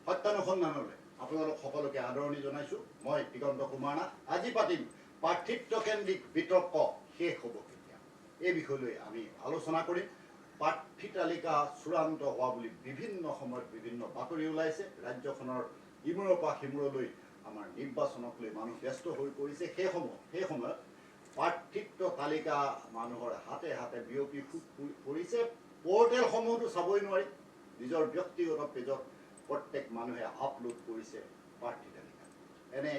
সত্যানুসন্ধানলৈ আপোনালোক সকলোকে আদৰণি জনাইছোঁ। মই দিগন্ত কুমাৰ নাথ। আজি পাতিম প্ৰাৰ্থিত্বকেন্দ্ৰিক বিতৰ্ক শেষ হ'ব কেতিয়া, এই বিষয়লৈ আমি আলোচনা কৰিম। প্ৰাৰ্থী তালিকা চূড়ান্ত হোৱা বুলি বিভিন্ন সময়ত বিভিন্ন বাতৰি ওলাইছে। ৰাজ্যখনৰ ইমূৰৰ পৰা সিমূৰলৈ আমাৰ নিৰ্বাচনক লৈ মানুহ ব্যস্ত হৈ পৰিছে। সেই সময়ত প্ৰাৰ্থিত্ব তালিকা মানুহৰ হাতে হাতে বিয়পি পৰিছে। পৰ্টেলসমূহতো চাবই নোৱাৰি, নিজৰ ব্যক্তিগত পেজত প্ৰত্যেক মানুহে আপলোড কৰিছে প্ৰাৰ্থী তালিকা। এনে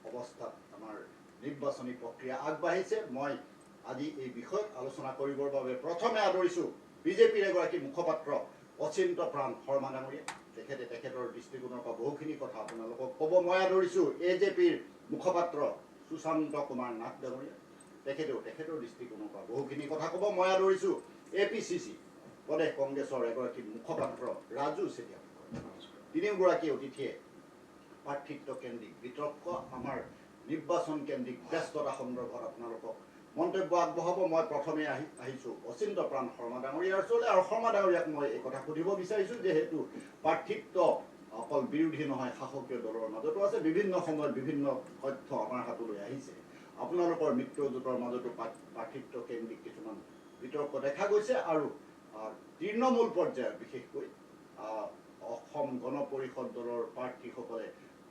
অৱস্থাত আমাৰ নিৰ্বাচনী প্ৰক্ৰিয়া আগবাঢ়িছে। মই আজি এই বিষয়ত আলোচনা কৰিবৰ বাবে প্ৰথমে আদৰিছোঁ বিজেপিৰ এগৰাকী মুখপাত্ৰ অচিন্ত প্ৰাণ শৰ্মা ডাঙৰীয়া। তেখেতৰ দৃষ্টিকোণৰ পৰা বহুখিনি কথা আপোনালোকক ক'ব। মই আদৰিছোঁ AJPৰ মুখপাত্ৰ সুশান্ত কুমাৰ নাথ ডাঙৰীয়া। তেখেতৰ দৃষ্টিকোণৰ পৰা বহুখিনি কথা ক'ব। মই আদৰিছোঁ APCC প্ৰদেশ কংগ্ৰেছৰ এগৰাকী মুখপাত্ৰ ৰাজু চেতিয়া। তিনিওগৰাকী অতিথিয়ে প্ৰাৰ্থিত্বকেন্দ্ৰিক বিতৰ্ক, আমাৰ নিৰ্বাচন কেন্দ্ৰিক ব্যস্ততা সন্দৰ্ভত আপোনালোকক মন্তব্য আগবঢ়াব। মই প্ৰথমে আহিছোঁ অচিন্ত প্ৰাণ শৰ্মা ডাঙৰীয়াৰ ওচৰলৈ। আৰু শৰ্মা ডাঙৰীয়াক মই এই কথা সুধিব বিচাৰিছোঁ, যিহেতু প্ৰাৰ্থিত্ব অকল বিৰোধী নহয়, শাসকীয় দলৰ মাজতো আছে। বিভিন্ন সময়ত বিভিন্ন তথ্য আমাৰ হাতলৈ আহিছে। আপোনালোকৰ মিত্ৰজোঁটৰ মাজতো প্ৰাৰ্থিত্বকেন্দ্ৰিক কিছুমান বিতৰ্ক দেখা গৈছে। আৰু তৃণমূল পৰ্যায়ত বিশেষকৈ অসম গণ পৰিষদ দলৰ প্ৰাৰ্থীসকলে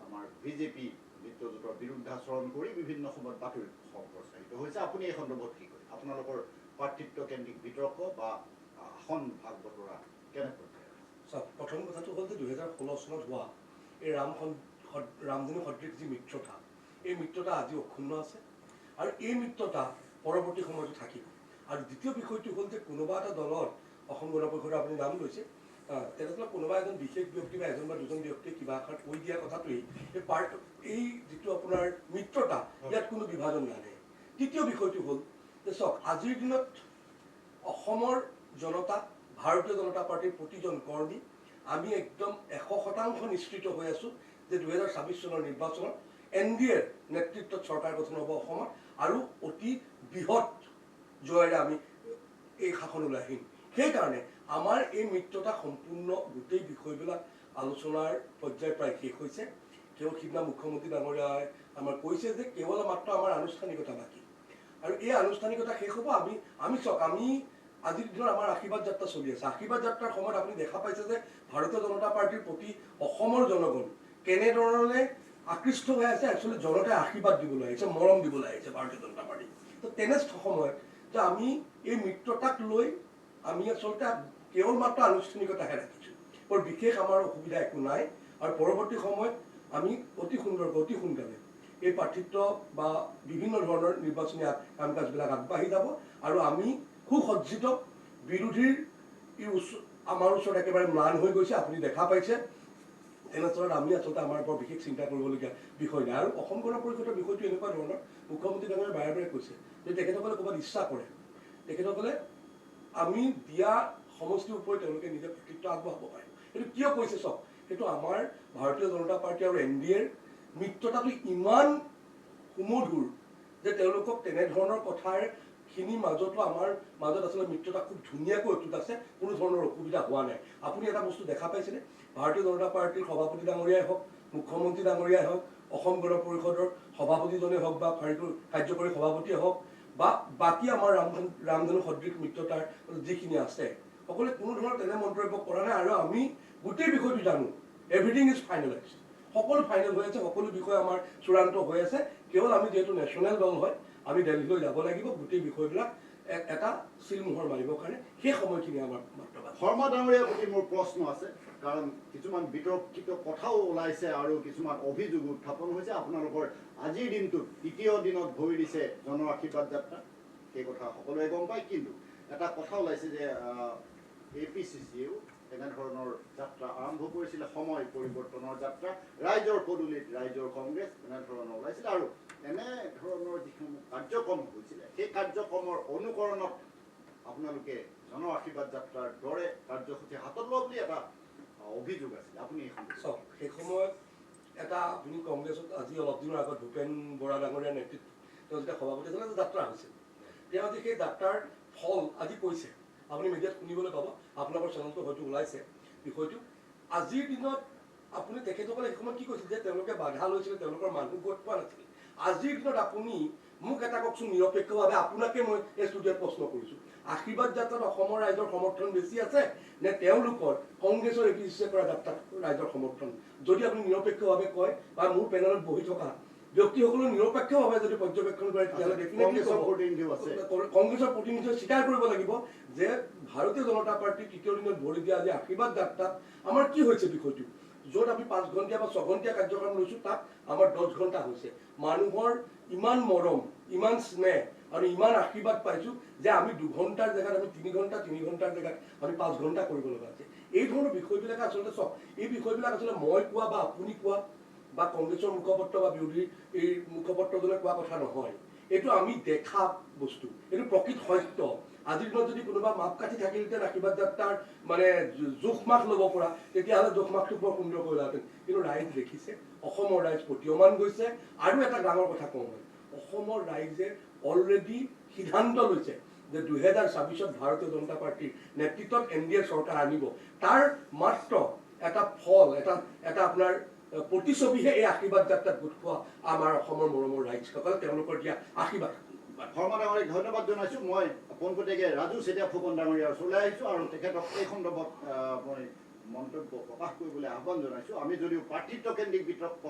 আমাৰ বিজেপি মিত্ৰজোঁটৰ বিৰুদ্ধাচৰণ কৰি বিভিন্ন সময়ত বাতৰি সম্প্ৰচাৰিত হৈছে। আপুনি এই সন্দৰ্ভত কি কয়? আপোনালোকৰ প্ৰাৰ্থিত্বকেন্দ্ৰিক বিতৰ্ক বা আসন ভাগ বতৰা কেনেকৈ? প্ৰথম কথাটো হ'ল যে 2016 চনত হোৱা এই ৰামধেনু সদৃশ যি মিত্ৰতা, এই মিত্ৰতা আজি অক্ষুণ্ণ আছে আৰু এই মিত্ৰতা পৰৱৰ্তী সময়তো থাকিব। আৰু দ্বিতীয় বিষয়টো হ'ল যে কোনোবা এটা দলত অসম গণ পৰিষদৰ আপুনি নাম লৈছে, তেনেহ'লে কোনোবা এজন বিশেষ ব্যক্তি বা এজন বা দুজন ব্যক্তিয়ে কিবা এষাৰ কৈ দিয়া কথাটোৱেই এই যিটো আপোনাৰ মিত্ৰতা, ইয়াত কোনো বিভাজন নাহে। তৃতীয় বিষয়টো হ'ল যে চাওক, আজিৰ দিনত অসমৰ জনতা, ভাৰতীয় জনতা পাৰ্টীৰ প্ৰতিজন কৰ্মী আমি একদম 100% নিশ্চিত হৈ আছোঁ যে 2026 চনৰ নিৰ্বাচনত NDAৰ নেতৃত্বত চৰকাৰ গঠন হ'ব অসমত, আৰু অতি বৃহৎ জয়েৰে আমি এই শাসনলৈ আহিম। সেইকাৰণে আমাৰ এই মিত্ৰতা সম্পূৰ্ণ গোটেই বিষয়বিলাক আলোচনাৰ পৰ্যায় প্ৰায় শেষ হৈছে। কেৱল সিদিনা মুখ্যমন্ত্ৰী ডাঙৰীয়াই আমাৰ কৈছে যে কেৱল মাত্ৰ আমাৰ আনুষ্ঠানিকতা বাকী, আৰু এই আনুষ্ঠানিকতা শেষ হ'ব। আমি চাওক, আমি আজিৰ দিনত আমাৰ আশীৰ্বাদ যাত্ৰা চলি আছে। আশীৰ্বাদ যাত্ৰাৰ সময়ত আপুনি দেখা পাইছে যে ভাৰতীয় জনতা পাৰ্টীৰ প্ৰতি অসমৰ জনগণ কেনেধৰণে আকৃষ্ট হৈ আছে। একচুৱেলি জনতাই আশীৰ্বাদ দিবলৈ আহিছে, মৰম দিবলৈ আহিছে ভাৰতীয় জনতা পাৰ্টী। তো তেনে সময়ত যে আমি এই মিত্ৰতাক লৈ আমি আচলতে কেৱল মাত্ৰ আনুষ্ঠানিকতাহে ৰাখিছোঁ। বৰ বিশেষ আমাৰ অসুবিধা একো নাই। আৰু পৰৱৰ্তী সময়ত আমি অতি সোনকালে এই প্ৰাৰ্থিত্ব বা বিভিন্ন ধৰণৰ নিৰ্বাচনী কাম কাজবিলাক আগবাঢ়ি যাব। আৰু আমি সুসজ্জিত বিৰোধীৰ আমাৰ ওচৰত একেবাৰে ম্লান হৈ গৈছে, আপুনি দেখা পাইছে। তেনেস্থলত আমি আচলতে আমাৰ বৰ বিশেষ চিন্তা কৰিবলগীয়া বিষয় নাই। আৰু অসম গণ পৰিষদৰ বিষয়টো এনেকুৱা ধৰণৰ, মুখ্যমন্ত্ৰী ডাঙৰীয়াই বাৰে বাৰে কৈছে যে তেখেতসকলে ক'ৰবাত ইচ্ছা কৰে, তেখেতসকলে আমি দিয়া সমষ্টিৰ ওপৰত তেওঁলোকে নিজে কৰ্তৃত্ব আগবঢ়াব পাৰে। সেইটো কিয় কৈছে চাওক, সেইটো আমাৰ ভাৰতীয় জনতা পাৰ্টী আৰু NDAৰ মিত্ৰতাটো ইমান সুমধুৰ যে তেওঁলোকক তেনেধৰণৰ কথাৰখিনিৰ মাজতো আমাৰ মাজত আচলতে মিত্ৰতা খুব ধুনীয়াকৈ অটুট আছে, কোনো ধৰণৰ অসুবিধা হোৱা নাই। আপুনি এটা বস্তু দেখা পাইছেনে, ভাৰতীয় জনতা পাৰ্টীৰ সভাপতি ডাঙৰীয়াই হওক, মুখ্যমন্ত্ৰী ডাঙৰীয়াই হওক, অসম গণ পৰিষদৰ সভাপতিজনেই হওক বা কাৰ্যকৰী সভাপতিয়ে হওক, বা বাকী আমাৰ ৰামধেনু সদৃশ মিত্ৰতাৰ যিখিনি আছে, সকলোৱে কোনো ধৰণৰ তেনে মন্তব্য কৰা নাই। আৰু আমি গোটেই বিষয়টো জানো, এভৰিথিং ইজ ফাইনেলাইজ, সকলো ফাইনেল হৈ আছে, সকলো বিষয় আমাৰ চূড়ান্ত হৈ আছে। কেৱল আমি যিহেতু নেশ্যনেল দল হয়, আমি দিল্লীলৈ যাব লাগিব গোটেই বিষয়বিলাক এটা চিলমোহৰ মাৰিবৰ কাৰণে। সেই সময়খিনি আমাৰ মাত্ৰ। শৰ্মা ডাঙৰীয়াৰ প্ৰতি মোৰ প্ৰশ্ন আছে, কাৰণ কিছুমান বিতৰ্কিত কথাও ওলাইছে আৰু কিছুমান অভিযোগ উত্থাপন হৈছে। আপোনালোকৰ আজিৰ দিনটোত তৃতীয় দিনত ভৰি দিছে জন আশীৰ্বাদ যাত্ৰা, সেই কথা সকলোৱে গম পায়। কিন্তু এটা কথা ওলাইছে যে APCCয়েও এনেধৰণৰ যাত্ৰা আৰম্ভ কৰিছিলে, সময় পৰিৱৰ্তনৰ যাত্ৰা, ৰাইজৰ পদূলিত ৰাইজৰ কংগ্ৰেছ, এনেধৰণৰ ওলাইছিলে। আৰু এনেধৰণৰ যিসমূহ কাৰ্যক্ৰম হৈছিলে, সেই কাৰ্যক্ৰমৰ অনুকৰণত আপোনালোকে জন আশীৰ্বাদ যাত্ৰাৰ দৰে কাৰ্যসূচী হাতত লোৱা বুলি এটা অভিযোগ আছিলে। আপুনি চাওক, সেই সময়ত এটা আপুনি কংগ্ৰেছত আজি অলপ দিনৰ আগত ভূপেন বৰা ডাঙৰীয়াৰ নেতৃত্বত তেওঁ যেতিয়া সভাপতি আছিলে, যাত্ৰা হৈছিল। তেওঁ আজি সেই যাত্ৰাৰ ফল আজি কৈছে, আপুনি মিডিয়াত শুনিবলৈ পাব, আপোনালোকৰ চেনেলটো হয়তো ওলাইছে বিষয়টো। আজিৰ দিনত আপুনি তেখেতসকলে সেই সময়ত কি কৈছিল যে তেওঁলোকে বাধা লৈছিলে, তেওঁলোকৰ মানুহ গোট পোৱা নাছিল। আজিৰ দিনত আপুনি মোক এটা কওকচোন নিৰপেক্ষভাৱে, আপোনাকে মই এই ষ্টুডিঅ'ত প্ৰশ্ন কৰিছোঁ, আশীৰ্বাদ যাত্ৰাত অসমৰ ৰাইজৰ সমৰ্থন বেছি আছে নে তেওঁলোকৰ কংগ্ৰেছৰ এপিচিয়ে কৰা যাত্ৰাত ৰাইজৰ সমৰ্থন? যদি আপুনি নিৰপেক্ষভাৱে কয় বা মোৰ পেনেলত বহি থকা ব্যক্তিসকলে নিৰপেক্ষভাৱে যদি পৰ্যবেক্ষণ কৰে, তেতিয়াহ'লে কংগ্ৰেছৰ প্ৰতিনিধিও আছে। কংগ্ৰেছৰ প্ৰতিনিধিয়ে স্বীকাৰ কৰিব লাগিব যে ভাৰতীয় জনতা পাৰ্টিৰ তৃতীয় দিনত ভৰি দিয়া আজি আশীৰ্বাদ যাত্ৰাত আমাৰ কি হৈছে বিষয়টো। য'ত আমি 5 ঘণ্টীয়া বা 6 ঘণ্টীয়া কাৰ্যক্ৰম লৈছোঁ, তাত আমাৰ 10 ঘণ্টা হৈছে। মানুহৰ ইমান মৰম, ইমান স্নেহ আৰু ইমান আশীৰ্বাদ পাইছোঁ যে আমি 2 ঘণ্টাৰ জেগাত আমি 3 ঘণ্টা, 3 ঘণ্টাৰ জেগাত আমি 5 ঘণ্টা কৰিব লগা হৈছে। এই ধৰণৰ বিষয়বিলাক আচলতে চাওক, এই বিষয়বিলাক আচলতে মই কোৱা বা আপুনি কোৱা বা কংগ্ৰেছৰ মুখপাত্ৰ বা বিৰোধী এই মুখপাত্ৰজনে কোৱা কথা নহয়। এইটো আমি দেখা বস্তু, এইটো প্ৰকৃত সত্য। আজিৰ দিনত যদি কোনোবা মাপকাঠি থাকিলহেঁতেন আশীৰ্বাদ যাত্ৰাৰ মানে জোখমাখ ল'ব পৰা, তেতিয়াহ'লে জোখমাখটো বৰ সুন্দৰ কৰিলেহেঁতেন। কিন্তু ৰাইজ দেখিছে, অসমৰ ৰাইজ প্ৰতীয়মান গৈছে। আৰু এটা ডাঙৰ কথা কওঁ মই, অসমৰ ৰাইজে অলৰেডি সিদ্ধান্ত লৈছে যে 2026ত ভাৰতীয় জনতা পাৰ্টিৰ নেতৃত্বত NDA চৰকাৰ আনিব। তাৰ মাত্ৰ এটা ফল, এটা আপোনাৰ প্ৰতিচ্ছবিহে এই আশীৰ্বাদ যাত্ৰাত গোট খোৱা আমাৰ অসমৰ মৰমৰ ৰাইজসকল, তেওঁলোকৰ দিয়া আশীৰ্বাদ। শৰ্মা ডাঙৰীক ধন্যবাদ জনাইছোঁ। মই পোনপটীয়াকৈ ৰাজু চেতিয়া ফুকন ডাঙৰীয়াৰ ওচৰলৈ আহিছোঁ আৰু তেখেতক এই সন্দৰ্ভত মই মন্তব্য প্ৰকাশ কৰিবলৈ আহ্বান জনাইছোঁ। আমি যদিও প্ৰাৰ্থিত্বকেন্দ্ৰিক বিতৰ্ক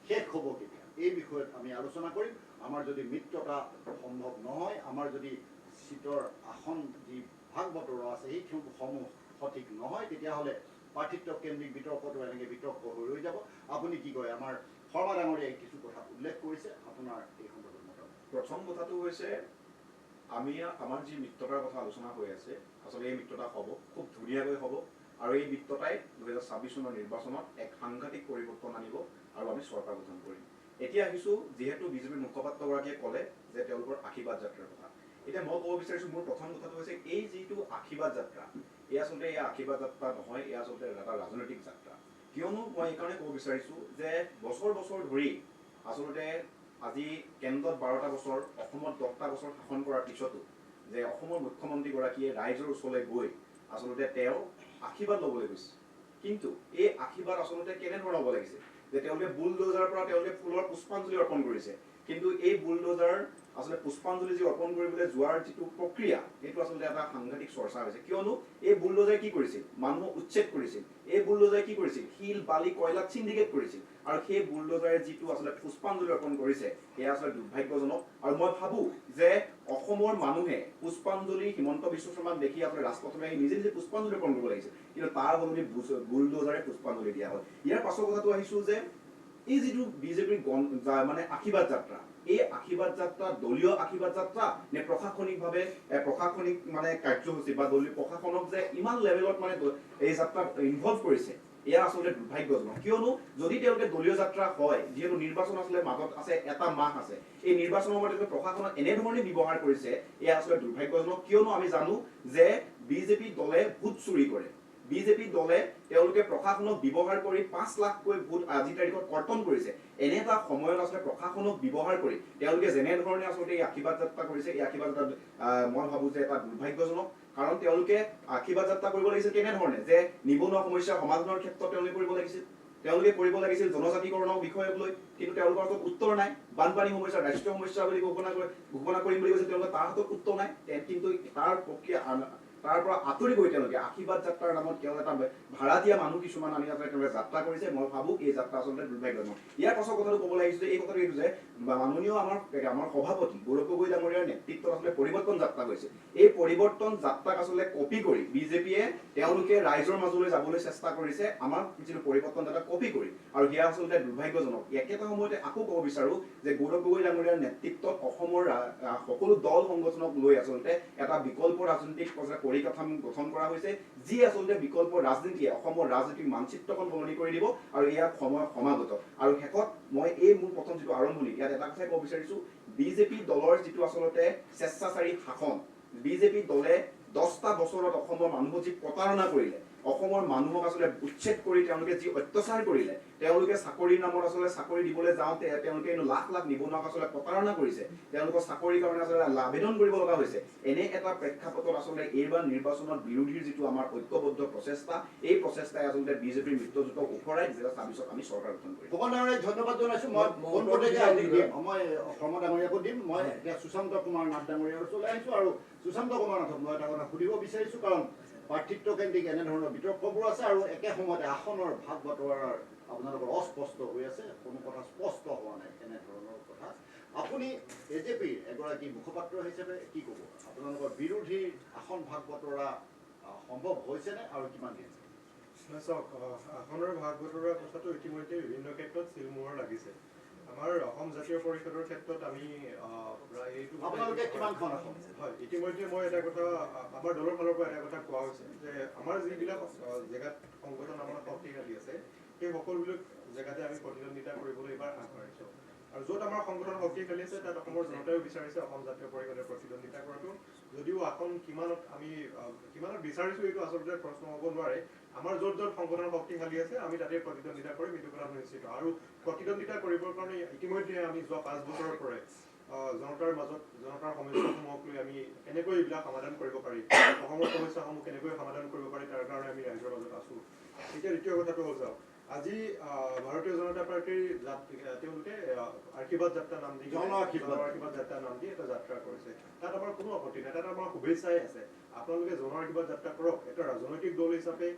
শেষ হ'ব কেতিয়া, এই বিষয়ত আমি আলোচনা কৰিম। আমাৰ যদি মিত্ৰতা সম্ভৱ নহয়, আমাৰ যদি চিটৰ আসন যি ভাগ বতৰা আছে সেইসমূহ সঠিক নহয়, তেতিয়াহ'লে প্ৰাৰ্থিত্বকেন্দ্ৰিক বিতৰ্কটো এনেকৈ বিতৰ্ক হৈ ৰৈ যাব। আপুনি কি কয়? আমাৰ শৰ্মা ডাঙৰীয়াই কিছু কথা উল্লেখ কৰিছে, আপোনাৰ এই সন্দৰ্ভত মতামত। প্ৰথম কথাটো হৈছে আমাৰ যি মিত্ৰতাৰ কথা আলোচনা হৈ আছে, আচলতে এই মিত্ৰতা হ'ব, খুব ধুনীয়াকৈ হ'ব। আৰু এই মিত্ৰতাই 2026 চনৰ নিৰ্বাচনত এক সাংঘাতিক পৰিৱৰ্তন আনিব আৰু আমি চৰকাৰ গঠন কৰিম। এতিয়া আহিছোঁ, যিহেতু বিজেপিৰ মুখপাত্ৰগৰাকীয়ে ক'লে যে তেওঁলোকৰ আশীৰ্বাদ যাত্ৰাৰ কথা। এতিয়া মই ক'ব বিচাৰিছোঁ, মোৰ প্ৰথম কথাটো হৈছে এই যিটো আশীৰ্বাদ যাত্ৰা, এই আচলতে এই আশীৰ্বাদ যাত্ৰা নহয়, এই আচলতে এটা ৰাজনৈতিক যাত্ৰা। কিয়নো মই এইকাৰণে ক'ব বিচাৰিছোঁ যে বছৰ বছৰ ধৰি আচলতে আজি কেন্দ্ৰত 12টা বছৰ, অসমত 10টা বছৰ শাসন কৰাৰ পিছতো যে অসমৰ মুখ্যমন্ত্ৰীগৰাকীয়ে ৰাইজৰ ওচৰলৈ গৈ আচলতে তেওঁ আশীৰ্বাদ ল'বলৈ গৈছে। কিন্তু এই আশীৰ্বাদ আচলতে কেনেধৰণৰ হ'ব লাগিছে যে তেওঁলোকে বুলডোজাৰৰ পৰা তেওঁলোকে ফুলৰ পুষ্পাঞ্জলি অৰ্পণ কৰিছে। কিন্তু এই বুলডোজাৰ আচলতে পুষ্পাঞ্জলি যি অৰ্পণ কৰিবলৈ যোৱাৰ যিটো প্ৰক্ৰিয়া, সেইটো আচলতে এটা সাংঘাতিক চৰ্চা হৈছে। কিয়নো এই বুলডোজাৰে কি কৰিছিল? মানুহক উচ্ছেদ কৰিছিল। এই বুলডোজাৰে কি কৰিছিল? শিল, বালি, কয়লাত চিণ্ডিকেট কৰিছিল। আৰু সেই বুলডোজাৰে যিটো আচলতে পুষ্পাঞ্জলি অৰ্পণ কৰিছে, সেয়া আচলতে দুৰ্ভাগ্যজনক। আৰু মই ভাবোঁ যে অসমৰ মানুহে পুষ্পাঞ্জলি হিমন্ত বিশ্ব শৰ্মাক দেখি আচলতে ৰাজপথলৈ আহি নিজে নিজে পুষ্পাঞ্জলি অৰ্পণ কৰিব লাগিছিল। কিন্তু তাৰ সলনি বুলডোজাৰে পুষ্পাঞ্জলি দিয়া হ'ল। ইয়াৰ পাছৰ কথাটো আহিছোঁ যে এই যিটো বিজেপিৰ মানে আশীৰ্বাদ যাত্ৰা, এই আশীৰ্বাদ যাত্ৰা দলীয় আশীৰ্বাদ যাত্ৰা নে প্ৰশাসনিকভাৱে প্ৰশাসনিক মানে কাৰ্যসূচী বা দলীয় প্ৰশাসনক যে ইমান লেভেলত মানে এই যাত্ৰাত ইনভলভ কৰিছে, এয়া আচলতে দুৰ্ভাগ্যজনক। কিয়নো যদি তেওঁলোকে দলীয় যাত্ৰা হয়, যিহেতু নিৰ্বাচন আচলতে মাজত আছে, এটা মাহ আছে, এই নিৰ্বাচনৰ সময়ত তেওঁলোকে প্ৰশাসনক এনেধৰণে ব্যৱহাৰ কৰিছে, এয়া আচলতে দুৰ্ভাগ্যজনক। কিয়নো আমি জানো যে বিজেপি দলে ভোট চুৰি কৰে। বিজেপি দলে তেওঁলোকে প্ৰশাসনক ব্যৱহাৰ কৰি 5 লাখকৈ ভোট আজিৰ তাৰিখত কৰ্তন কৰিছে। এনে এটা সময়ত আচলতে প্ৰশাসনক ব্যৱহাৰ কৰি তেওঁলোকে যেনেধৰণে আচলতে এই আশীৰ্বাদ যাত্ৰা কৰিছে, এই আশীৰ্বাদ যাত্ৰা মই ভাবোঁ যে এটা দুৰ্ভাগ্যজনক। কাৰণ তেওঁলোকে আশীৰ্বাদ যাত্ৰা কৰিব লাগিছিল কেনেধৰণে? যে নিবনুৱা সমস্যা সমাধানৰ ক্ষেত্ৰত তেওঁলোকে কৰিব লাগিছিল, জনজাতিকৰণৰ বিষয়ক লৈ। কিন্তু তেওঁলোকৰ হাতত উত্তৰ নাই। বানপানী সমস্যা ৰাষ্ট্ৰীয় সমস্যা বুলি ঘোষণা কৰিম বুলি কৈছে, তেওঁলোকে তাৰ হাতত উত্তৰ নাই। কিন্তু তাৰ প্ৰক্ৰিয়া তাৰ পৰা আঁতৰি গৈ তেওঁলোকে আশীৰ্বাদ যাত্ৰাৰ নামত কেৱল এটা ভাড়া দিয়া মানুহ কিছুমান আনি আচলতে তেওঁলোকে যাত্ৰা কৰিছে। মই ভাবোঁ এই যাত্ৰা আচলতে দুৰ্ভাগ্যজনক। ইয়াৰ পাছৰ কথাটো ক'বলৈ আহিছোঁ, এই কথাটো এইটো যে মাননীয় আমাৰ সভাপতি গৌৰৱ গগৈ ডাঙৰীয়াৰ নেতৃত্বত আচলতে পৰিৱৰ্তন যাত্ৰা হৈছে। এই পৰিৱৰ্তন যাত্ৰাক আচলতে কপি কৰি বিজেপিয়ে তেওঁলোকে ৰাইজৰ মাজলৈ যাবলৈ চেষ্টা কৰিছে, আমাৰ যিটো পৰিৱৰ্তন যাত্ৰা কপি কৰি। আৰু সেয়া আচলতে দুৰ্ভাগ্যজনক। একেটা সময়তে আকৌ ক'ব বিচাৰোঁ যে গৌৰৱ গগৈ ডাঙৰীয়াৰ নেতৃত্বত অসমৰ সকলো দল সংগঠনক লৈ আচলতে এটা বিকল্প ৰাজনৈতিক পৰিকাঠামো গঠন কৰা হৈছে, যি আচলতে বিকল্প ৰাজনীতিয়ে অসমৰ ৰাজনৈতিক মানচিত্ৰখন সলনি কৰি দিব। আৰু এয়া সময় সমাগত। আৰু শেষত মই এই মোৰ প্ৰথম যিটো আৰম্ভণি, ইয়াত এটা কথাই ক'ব বিচাৰিছোঁ, বিজেপি দলৰ যিটো আচলতে স্বেচ্ছাচাৰী শাসন, বিজেপি দলে 10টা বছৰত অসমৰ মানুহক যি প্ৰতাৰণা কৰিলে, অসমৰ মানুহক আচলতে উচ্ছেদ কৰি তেওঁলোকে যি অত্যাচাৰ কৰিলে, তেওঁলোকে চাকৰিৰ নামত আচলতে চাকৰি দিবলৈ যাওঁতে তেওঁলোকে লাখ লাখ নিবনুৱাক আচলতে প্ৰতাৰণা কৰিছে, তেওঁলোকৰ চাকৰিৰ কাৰণে আচলতে আবেদন কৰিব লগা হৈছে। এনে এটা প্ৰেক্ষাপটত আচলতে এইবাৰ নিৰ্বাচনত বিৰোধীৰ যিটো আমাৰ ঐক্যবদ্ধ প্ৰচেষ্টা, এই প্ৰচেষ্টাই আচলতে বিজেপিৰ মিত্ৰজোঁটক ওফৰাই 2024 আমি চৰকাৰ গঠন কৰিম। ফুকন ডাঙৰীয়াক ধন্যবাদ জনাইছোঁ। মই পোনপটীয়াকৈ মই শৰ্মা ডাঙৰীয়াকো দিম। মই এতিয়া সুশান্ত কুমাৰ নাথ ডাঙৰীয়াৰ ওচৰলৈ আহিছোঁ আৰু সুশান্ত কুমাৰ নাথক মই এটা কথা সুধিব বিচাৰিছোঁ, কাৰণ পাৰ্থিত্বকেন্দ্ৰিক এনেধৰণৰ বিতৰ্কবোৰ আছে আৰু একে সময়তে আসনৰ ভাগ বাটোৱাৰাৰ আপোনালোকৰ অস্পষ্ট হৈ আছে, কোনো কথা স্পষ্ট হোৱা নাই এনেধৰণৰ কথা। আপুনি এজেপিৰ এগৰাকী মুখপাত্ৰ হিচাপে কি ক'ব? আপোনালোকৰ বিৰোধীৰ আসন ভাগ বতৰা সম্ভৱ হৈছেনে আৰু কিমান দিন? চাওক, আসনৰ ভাগ বতৰা কথাটো ইতিমধ্যে বিভিন্ন ক্ষেত্ৰত চিলমোহৰ লাগিছে। আমাৰ অসম জাতীয় পৰিষদৰ ক্ষেত্ৰত আমি আপোনালোকে কিমানখন আসন? হয়, ইতিমধ্যে মই এটা কথা আমাৰ দলৰ ফালৰ পৰা এটা কথা কোৱা হৈছে যে আমাৰ যিবিলাক জেগাত সংগঠন আমাৰ শক্তিশালী আছে, সেই সকলোবিলাক জেগাতে আমি প্ৰতিদ্বন্দ্বিতা কৰিবলৈ এইবাৰ আগবাঢ়িছোঁ। আৰু য'ত আমাৰ সংগঠন শক্তিশালী আছে তাত অসমৰ জনতাইও বিচাৰিছে অসম জাতীয় পৰিষদে প্ৰতিদ্বন্দ্বিতা কৰাটো। যদিও আসন কিমানত বিচাৰিছোঁ এইটো আচলতে প্ৰশ্ন হ'ব নোৱাৰে। আমাৰ য'ত য'ত সংগঠন শক্তিশালী আছে আমি তাতে প্ৰতিদ্বন্দ্বিতা কৰিম, এইটো কথা নিশ্চিত। আৰু প্ৰতিদ্বন্দ্বিতা কৰিবৰ কাৰণে ইতিমধ্যে আমি যোৱা 5 বছৰৰ পৰাই জনতাৰ মাজত জনতাৰ সমস্যাসমূহক লৈ আমি কেনেকৈ এইবিলাক সমাধান কৰিব পাৰি, অসমৰ সমস্যাসমূহ কেনেকৈ সমাধান কৰিব পাৰি, তাৰ কাৰণে আমি ৰাইজৰ মাজত আছোঁ। এতিয়া দ্বিতীয় কথাটো হ'ল যাওক, আজি ভাৰতীয় জনতা পাৰ্টীৰ তেওঁলোকে আশীৰ্বাদ যাত্ৰা নাম দি আশীৰ্বাদ যাত্ৰা নাম দি এটা যাত্ৰা কৰিছে। তাত আমাৰ কোনো আপত্তি নাই, তাত আমাৰ শুভেচ্ছাই আছে। আপোনালোকে জন আশীৰ্বাদ যাত্ৰা কৰক। এটা ৰাজনৈতিক দল হিচাপে,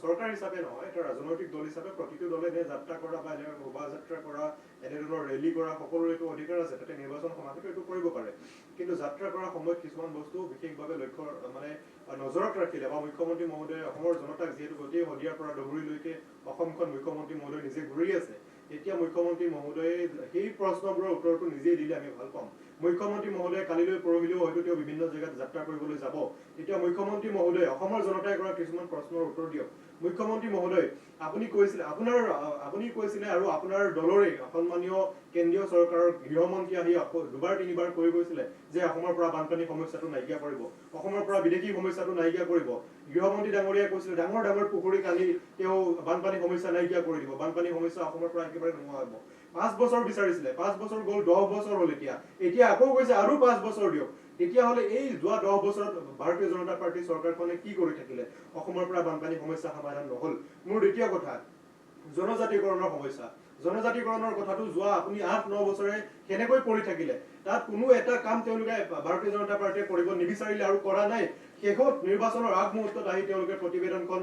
চৰকাৰ হিচাপে নহয়, এটা ৰাজনৈতিক দল হিচাপে প্ৰতিটো দলে এনে যাত্ৰা কৰা বা এনে শোভাযাত্ৰা কৰা, এনেধৰণৰ ৰেলী কৰা সকলোৰে এইটো অধিকাৰ আছে, তাতে নিৰ্বাচন সমাজতো এইটো কৰিব পাৰে। কিন্তু যাত্ৰা কৰাৰ সময়ত কিছুমান বস্তু বিশেষভাৱে নজৰত ৰাখিলে বা মুখ্যমন্ত্ৰী মহোদয়ে অসমৰ জনতাক যিহেতু গোটেই শদিয়াৰ পৰা ডুবুৰীলৈকে অসমখন মুখ্যমন্ত্ৰী মহোদয় নিজে ঘূৰি আছে, এতিয়া মুখ্যমন্ত্ৰী মহোদয়ে সেই প্ৰশ্নবোৰৰ উত্তৰটো নিজেই দিলে আমি ভাল পাম। মুখ্যমন্ত্ৰী মহোদয়ে কালিলৈ পৰহিলেও হয়তো তেওঁ বিভিন্ন জেগাত যাত্ৰা কৰিবলৈ যাব। এতিয়া মুখ্যমন্ত্ৰী মহোদয়ে অসমৰ জনতাই কৰা কিছুমান প্ৰশ্নৰ উত্তৰ দিয়ক। মুখ্যমন্ত্ৰী মহোদয়, আপুনি কৈছিলে আৰু আপোনাৰ দলৰে সন্মানীয় কেন্দ্ৰীয় চৰকাৰৰ গৃহমন্ত্ৰী আহি দুবাৰ তিনিবাৰ কৈ গৈছিলে যে অসমৰ পৰা বানপানী সমস্যাটো নাইকিয়া কৰিব, অসমৰ পৰা বিদেশী সমস্যাটো নাইকিয়া কৰিব। গৃহমন্ত্ৰী ডাঙৰীয়াই কৈছিলে ডাঙৰ ডাঙৰ পুখুৰী খান্দি তেওঁ বানপানী সমস্যা নাইকিয়া কৰি দিব, বানপানী সমস্যা অসমৰ পৰা একেবাৰে নোহোৱা হ'ব। 5 বছৰ বিচাৰিছিলে, 5 বছৰ গ'ল, 10 বছৰ হ'ল। এতিয়া আকৌ কৈছে আৰু 5 বছৰ দিয়ক। তেতিয়াহ'লে এই যোৱা 10 বছৰত ভাৰতীয় জনতা পাৰ্টীৰ চৰকাৰখনে কি কৰি থাকিলে? অসমৰ পৰা বানপানী সমস্যা সমাধান নহ'ল। মোৰ দ্বিতীয় কথা, জনজাতিকৰণৰ সমস্যা। জনজাতিকৰণৰ কথাটো যোৱা আপুনি 8-9 বছৰে কেনেকৈ কৰি থাকিলে? তাত কোনো এটা কাম তেওঁলোকে ভাৰতীয় জনতা পাৰ্টীয়ে কৰিব নিবিচাৰিলে আৰু কৰা নাই। শেষত নিৰ্বাচনৰ আগমুহূৰ্তত আহি তেওঁলোকে প্ৰতিবেদনখন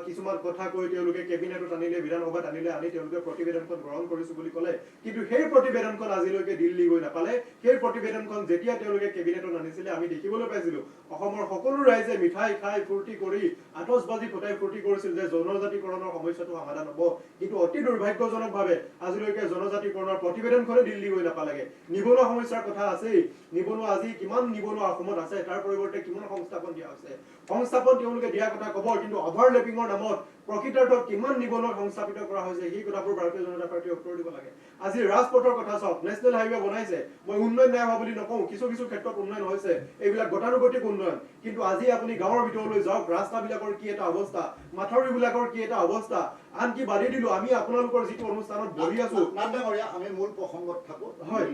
কিছুমান কথা কৈ তেওঁলোকে কেবিনেটত আনিলে, বিধানসভাত আনিলে, আনি তেওঁলোকে প্ৰতিবেদনখন গ্ৰহণ কৰিছো বুলি ক'লে। কিন্তু সেই প্ৰতিবেদনখন আজিলৈকে দিল্লী গৈ নাপালে। সেই প্ৰতিবেদনখন যেতিয়া তেওঁলোকে কেবিনেটত আনিছিলে আমি দেখিবলৈ পাইছিলো অসমৰ সকলো ৰাইজে মিঠাই খাই ফূৰ্তি কৰি আতচবাজি ফুটাই ফূৰ্তি কৰিছিল যে জনজাতিকৰণৰ সমস্যাটো সমাধান হ'ব। কিন্তু অতি দুৰ্ভাগ্যজনকভাৱে আজিলৈকে জনজাতিকৰণৰ প্ৰতিবেদনখনে দিল্লী গৈ নাপালেগে। নিবনুৱা সমস্যাৰ কথা আছেই। নিবনুৱা আজি কিমান নিবনুৱা অসমত আছে, তাৰ পৰিৱৰ্তে কিমান সংস্থাপন দিয়া হৈছে। সংস্থাপন তেওঁলোকে দিয়া কথা ক'ব, কিন্তু অভাৰলেপিঙৰ নামত প্ৰকৃতাৰ্থত কিমান নিবনুৱা সংস্থাপিত কৰা হৈছে সেই কথাবোৰ ভাৰতীয় জনতা পাৰ্টীয়ে উত্তৰ দিব লাগে। আজি ৰাজপথৰ কথা চাওক, নেশ্যনেল হাইৱে বনাইছে, মই উন্নয়ন নাই হোৱা বুলি নকওঁ, কিছু কিছু ক্ষেত্ৰত উন্নয়ন হৈছে, এইবিলাক গতানুগতিক উন্নয়ন। কিন্তু আজি আপুনি গাঁৱৰ ভিতৰলৈ যাওক, ৰাস্তাবিলাকৰ কি এটা অৱস্থা, মাথাউৰিবিলাকৰ কি এটা অৱস্থা। আনকি বাদে দিলো আমি আপোনালোকৰ যিটো অনুষ্ঠানত বহি আছো, আমি মূল প্ৰসংগত থাকো। হয়,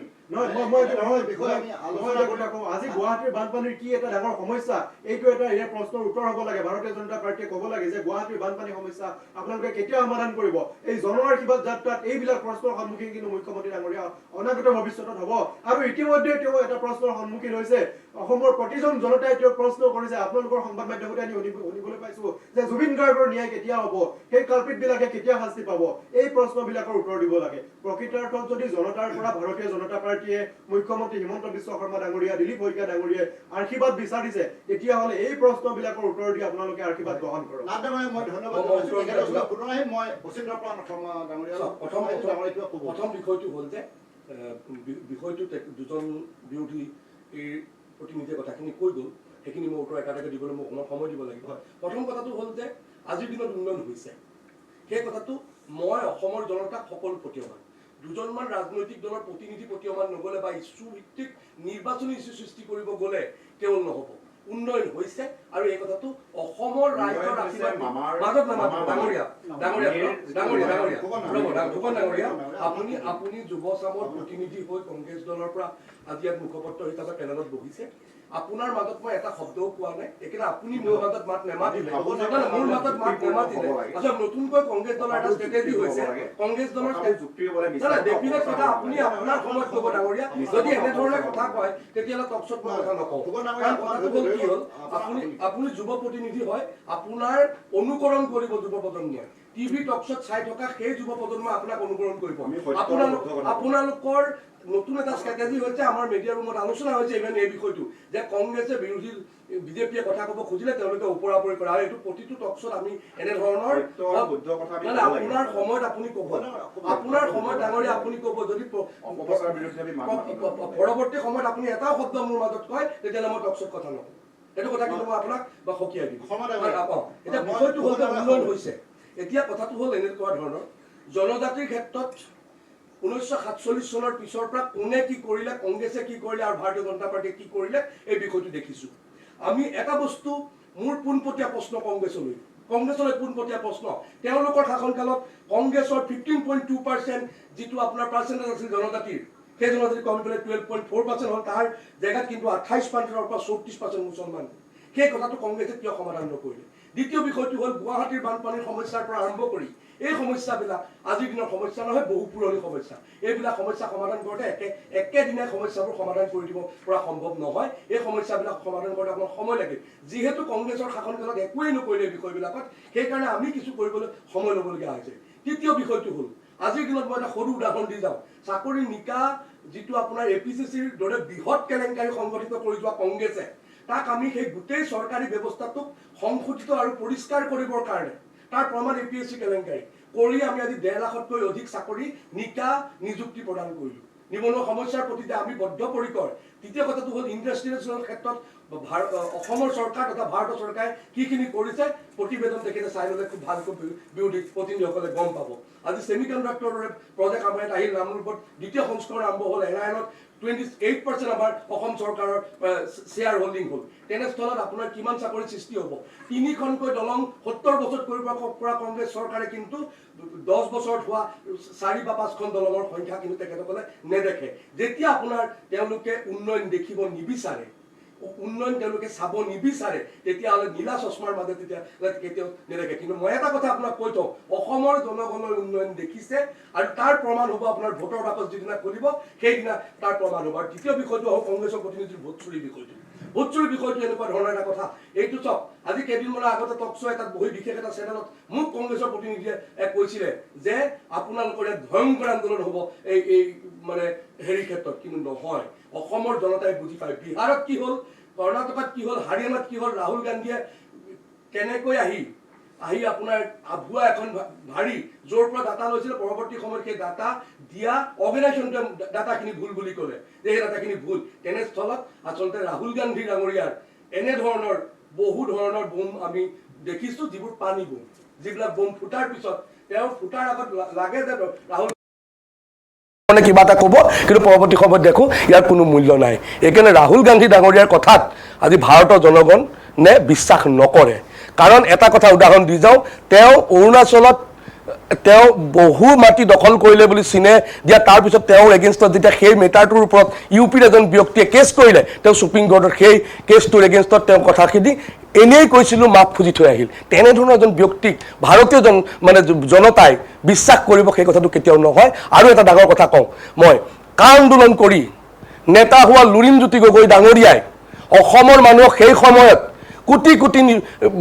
আজি গুৱাহাটীৰ বানপানীৰ কি এটা ডাঙৰ সমস্যা, এইটো এটা ইয়াৰ প্ৰশ্নৰ উত্তৰ হ'ব লাগে। ভাৰতীয় জনতা পাৰ্টীয়ে ক'ব লাগে যে গুৱাহাটীৰ বানপানী সমস্যা আপোনালোকে কেতিয়া সমাধান কৰিব। এই জন আশীৰ্বাদ যাত্ৰাত এইবিলাক প্ৰশ্নৰ সন্মুখীন কিন্তু মুখ্যমন্ত্ৰী ডাঙৰীয়া অনাগত ভৱিষ্যতত হ'ব। আৰু ইতিমধ্যে তেওঁ এটা প্ৰশ্নৰ সন্মুখীন হৈছে। অসমৰ প্ৰতিজন জনতাই তেওঁক প্ৰশ্ন কৰিছে, আপোনালোকৰ সংবাদ মাধ্যমতে আমি শুনিবলৈ পাইছো যে জুবিন গাৰ্গৰ ন্যায় কেতিয়া হ'ব, সেই কালপিত বিলাকে কেতিয়া শাস্তি পাব। এই প্ৰশ্নবিলাকৰ উত্তৰ দিব লাগে। প্ৰকৃতাৰ্থত যদি জনতাৰ পৰা ভাৰতীয় জনতা পাৰ্টীয়ে মুখ্যমন্ত্ৰী হিমন্ত বিশ্ব শৰ্মা ডাঙৰীয়া, দিলীপ শইকীয়া ডাঙৰীয়াই আশীৰ্বাদ বিচাৰিছে, তেতিয়াহ'লে এই প্ৰশ্নবিলাকৰ উত্তৰ দি আপোনালোকে আশীৰ্বাদ গ্ৰহণ কৰক। মই ধন্যবাদ। প্ৰথম বিষয়টো হ'ল যে বিষয়টোত দুজন বিৰোধী প্ৰতিনিধিয়ে কথাখিনি কৈ গ'ল, সেইখিনি মই উত্তৰ এটা এটাকৈ দিবলৈ মোক অকণমান সময় দিব লাগিব। প্ৰথম কথাটো হ'ল যে আজিৰ দিনত উন্নয়ন হৈছে, সেই কথাটো মই অসমৰ জনতাক সকলো প্ৰতীয়মান। দুজনমান ৰাজনৈতিক দলৰ প্ৰতিনিধি প্ৰতীয়মান নগ'লে বা ইছ্যু ভিত্তিক নিৰ্বাচনী ইছ্যু সৃষ্টি কৰিব গ'লে কেৱল নহ'ব। উন্নয়ন হৈছে আৰু এই কথাটো অসমৰ ৰাইজৰ আশীৰ্বাদ মাজত ডাঙৰীয়া আপুনি যুৱ চামৰ প্ৰতিনিধি হৈ কংগ্ৰেছ দলৰ পৰা আজি ইয়াত মুখপত্ৰ হিচাপে পেনেলত বহিছে আপোনাৰ মাজত মই এটা শব্দও কোৱা নাই একেটা আপুনি মোৰ মাজত মাত নেমাতিলে মোৰ মাজত মাত নেমাতিলে আচ্ছা নতুনকৈ কংগ্ৰেছ দলৰ এটা ষ্ট্ৰেটেজি হৈছে কংগ্ৰেছ দলৰ ডেফিনেট কথা আপুনি আপোনাৰ সময়ত ক'ব ডাঙৰীয়া যদি এনেধৰণে কথা কয় তেতিয়াহ'লে টকশ্বত মই কথা নকওঁ কাৰণ কথাটো হ'ল কি হ'ল আপুনি যুৱ প্ৰতিনিধি হয় আপোনাৰ অনুকৰণ কৰিব যুৱ প্ৰজন্মই টিভি টকশ্বত চাই থকা সেই যুৱ প্ৰজন্মই আপোনাক অনুকৰণ কৰিব আপোনালোকৰ নতুন এটা ষ্ট্ৰেটেজি হৈছে আমাৰ মিডিয়া ৰুমত আলোচনা হৈছে ইভেন এই বিষয়টো যে কংগ্ৰেছে বিৰোধী বিজেপিয়ে কথা ক'ব খুজিলে তেওঁলোকে ওপৰা-ওপৰি কৰে আৰু এইটো প্ৰতিটো টকশ্বত আমি এনেধৰণৰ আপোনাৰ সময়ত আপুনি ক'ব আপোনাৰ সময়ত ডাঙৰীয়া আপুনি ক'ব যদি পৰৱৰ্তী সময়ত আপুনি এটাও শব্দ মোৰ মাজত কয় তেতিয়াহ'লে মই টকশ্বত কথা নকওঁ এইটো কথা কিন্তু মই আপোনাক সকীয়াই দিম এতিয়া বিষয়টো হ'ল যে উন্নয়ন হৈছে এতিয়া কথাটো হ'ল এনেকুৱা ধৰণৰ জনজাতিৰ ক্ষেত্ৰত 1947 চনৰ পিছৰ পৰা কোনে কি কৰিলে কংগ্ৰেছে কি কৰিলে আৰু ভাৰতীয় জনতা পাৰ্টীয়ে কি কৰিলে এই বিষয়টো দেখিছোঁ আমি এটা বস্তু মোৰ পোনপটীয়া প্ৰশ্ন কংগ্ৰেছলৈ পোনপটীয়া প্ৰশ্ন তেওঁলোকৰ শাসনকালত কংগ্ৰেছৰ 15.2% যিটো আপোনাৰ পাৰ্চেণ্টেজ আছিল জনজাতিৰ সেই জনজাতি কমি পেলাই 12.4% হ'ল তাৰ জেগাত কিন্তু 28% পৰা 34% মুছলমান সেই কথাটো কংগ্ৰেছে কিয় সমাধান নকৰিলে দ্বিতীয় বিষয়টো হ'ল গুৱাহাটীৰ বানপানীৰ সমস্যাৰ পৰা আৰম্ভ কৰি এই সমস্যাবিলাক আজিৰ দিনৰ সমস্যা নহয় বহু পুৰণি সমস্যা এইবিলাক সমস্যা সমাধান কৰোঁতে একেদিনাই সমস্যাবোৰ সমাধান কৰি দিব পৰা সম্ভৱ নহয় এই সমস্যাবিলাক সমাধান কৰোঁতে আপোনাৰ সময় লাগে যিহেতু কংগ্ৰেছৰ শাসনকালত একোৱেই নকৰিলে এই বিষয়বিলাকত সেইকাৰণে আমি কিছু কৰিবলৈ সময় ল'বলগীয়া হৈছে তৃতীয় বিষয়টো হ'ল আজিৰ দিনত মই এটা সৰু উদাহৰণ দি যাওঁ চাকৰি নিকা যিটো আপোনাৰ APCCৰ দৰে বৃহৎ কেলেংকাৰী সংগঠিত কৰি যোৱা কংগ্ৰেছে তাক আমি সেই গোটেই চৰকাৰী ব্যৱস্থাটোক সংশোধিত আৰু পৰিষ্কাৰ কৰিবৰ কাৰণে তাৰ প্ৰমাণ APSC কেলেংকাৰী কৰি আমি আজি 1.5 লাখতকৈ অধিক চাকৰি নিকা নিযুক্তি প্ৰদান কৰিলোঁ নিবনুৱা সমস্যাৰ প্ৰতি আমি বদ্ধপৰিকৰ তৃতীয় কথাটো হ'ল ইণ্ডাষ্ট্ৰিয়েলৰ ক্ষেত্ৰত অসমৰ চৰকাৰ তথা ভাৰতৰ চৰকাৰে কিখিনি কৰিছে প্ৰতিবেদন তেখেতে চাই ল'লে খুব ভালকৈ বিৰোধী প্ৰতিনিধিসকলে গম পাব আজি ছেমিকণ্ডাক্টৰৰ প্ৰজেক্ট আমাৰ ইয়াত আহিল নামৰূপত দ্বিতীয় সংস্কৰণ আৰম্ভ হ'ল NINত 28% আমাৰ অসম চৰকাৰৰ শ্বেয়াৰ হোল্ডিং হ'ল তেনেস্থলত আপোনাৰ কিমান চাকৰি সৃষ্টি হ'ব 3খনকৈ দলং 70 বছৰত কৰিব পৰা কংগ্ৰেছ চৰকাৰে কিন্তু 10 বছৰত হোৱা 4 বা 5খন দলঙৰ সংখ্যা কিন্তু তেখেতসকলে নেদেখে যেতিয়া আপোনাৰ তেওঁলোকে উন্নয়ন দেখিব নিবিচাৰে উন্নয়ন তেওঁলোকে চাব নিবিচাৰে তেতিয়াহ'লে নীলা চশমাৰ মাজে তেতিয়াহ'লে কেতিয়াও নেদেখে কিন্তু মই এটা কথা আপোনাক কৈ থওঁ অসমৰ জনগণৰ উন্নয়ন দেখিছে আৰু তাৰ প্ৰমাণ হ'ব আপোনাৰ ভোটৰ বাকচ যিদিনা খুলিব সেইদিনা তাৰ প্ৰমাণ হ'ব আৰু দ্বিতীয় বিষয়টো হ'ল কংগ্ৰেছৰ প্ৰতিনিধিৰ ভোট চুৰি বিষয়টো এনেকুৱা ধৰণৰ এটা কথা এইটো চাওক আজি কেইদিনমানৰ আগতে টকশ্ব' এটাত বহি বিশেষ এটা চেনেলত মোক কংগ্ৰেছৰ প্ৰতিনিধিয়ে কৈছিলে যে আপোনালোকৰ ইয়াত ভয়ংকৰ আন্দোলন হ'ব এই মানে হেৰি ক্ষেত্ৰত কিন্তু নহয় অসমৰ জনতাই বুজি পায় বিহাৰত কি হ'ল কৰ্ণাটকত কি হ'ল হাৰিয়ানাত কি হ'ল ৰাহুল গান্ধীয়ে কেনেকৈ আহি আপোনাৰ ভুৱা এখন ভাৰী য'ৰ পৰা ডাটা লৈছিলে পৰৱৰ্তী সময়ত সেই ডাটা দিয়া অৰ্গেনাইজেশ্যনটোৱে ডাটাখিনি ভুল বুলি ক'লে যে সেই ডাটাখিনি ভুল তেনেস্থলত আচলতে ৰাহুল গান্ধী ডাঙৰীয়াৰ এনেধৰণৰ বহু ধৰণৰ বোম আমি দেখিছোঁ যিবোৰ পানী বোম যিবিলাক বোম ফুটাৰ পিছত তেওঁ ফুটাৰ আগত লাগে যে ৰাহুল কিবা এটা ক'ব কিন্তু পৰৱৰ্তী সময়ত দেখো ইয়াৰ কোনো মূল্য নাই এইকাৰণে ৰাহুল গান্ধী ডাঙৰীয়াৰ কথাত আজি ভাৰতৰ জনগণে বিশ্বাস নকৰে কাৰণ এটা কথা উদাহৰণ দি যাওঁ তেওঁ অৰুণাচলত তেওঁ বহু মাটি দখল কৰিলে বুলি চীনে দিয়া তাৰপিছত তেওঁৰ এগেইনষ্টত যেতিয়া সেই মেটাৰটোৰ ওপৰত UPৰ এজন ব্যক্তিয়ে কেছ কৰিলে তেওঁ সুপ্ৰিম কোৰ্টত সেই কেছটোৰ এগেইনষ্টত তেওঁ কথাখিনি এনেই কৈছিলোঁ মাফ খুজি থৈ আহিল তেনেধৰণৰ এজন ব্যক্তিক ভাৰতীয় মানে জনতাই বিশ্বাস কৰিব সেই কথাটো কেতিয়াও নহয় আৰু এটা ডাঙৰ কথা কওঁ মই কা আন্দোলন কৰি নেতা হোৱা লুৰিণজ্যোতি গগৈ ডাঙৰীয়াই অসমৰ মানুহক সেই সময়ত কোটি কোটি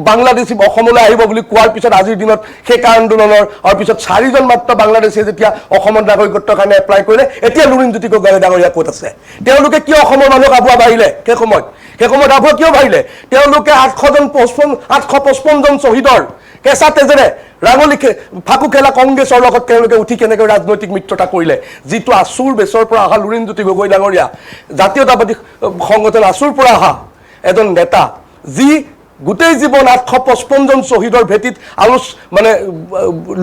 বাংলাদেশী অসমলৈ আহিব বুলি কোৱাৰ পিছত আজিৰ দিনত সেই কা আন্দোলনৰ আৰু পিছত 4জন মাত্ৰ বাংলাদেশীয়ে যেতিয়া অসমৰ নাগৰিকত্বৰ কাৰণে এপ্লাই কৰিলে এতিয়া লুৰিণজ্যোতি গগৈ ডাঙৰীয়া ক'ত আছে তেওঁলোকে কিয় অসমৰ মানুহক আবুৱা বাঢ়িলে সেই সময়ত আবুৱা কিয় বাঢ়িলে তেওঁলোকে 855জন শ্বহীদৰ কেঁচা তেজেৰে ৰাঙলী ফাকু খেলা কংগ্ৰেছৰ লগত তেওঁলোকে উঠি কেনেকৈ ৰাজনৈতিক মিত্ৰতা কৰিলে যিটো আছুৰ বেছৰ পৰা অহা লুৰিণজ্যোতি গগৈ ডাঙৰীয়া জাতীয়তাবাদী সংগঠন আছুৰ পৰা অহা এজন নেতা যি গোটেই জীৱন 855 জন শ্বহীদৰ ভেটিত মানে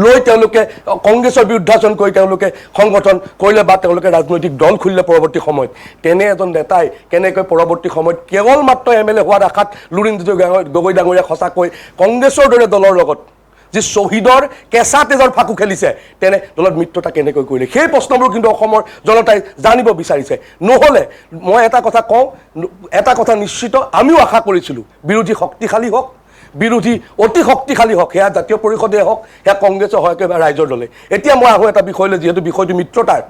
লৈ তেওঁলোকে কংগ্ৰেছৰ বিৰুদ্ধাচৰণ কৰি তেওঁলোকে সংগঠন কৰিলে বা তেওঁলোকে ৰাজনৈতিক দল খুলিলে পৰৱৰ্তী সময়ত তেনে এজন নেতাই কেনেকৈ পৰৱৰ্তী সময়ত কেৱল মাত্ৰ MLA হোৱাৰ আশাত লুৰিণজ্যোতি গগৈ ডাঙৰীয়া সঁচাকৈ কংগ্ৰেছৰ দৰে দলৰ লগত যি শ্বহীদৰ কেঁচা তেজৰ ফাকু খেলিছে তেনে দলত মিত্ৰতা কেনেকৈ কৰিলে সেই প্ৰশ্নবোৰ কিন্তু অসমৰ জনতাই জানিব বিচাৰিছে নহ'লে মই এটা কথা কওঁ এটা কথা নিশ্চিত আমিও আশা কৰিছিলোঁ বিৰোধী শক্তিশালী হওক বিৰোধী অতি শক্তিশালী হওক সেয়া জাতীয় পৰিষদে হওক সেয়া কংগ্ৰেছৰ হওক বা ৰাইজৰ দলে এতিয়া মই আহোঁ এটা বিষয়লৈ যিহেতু বিষয়টো মিত্ৰতাৰ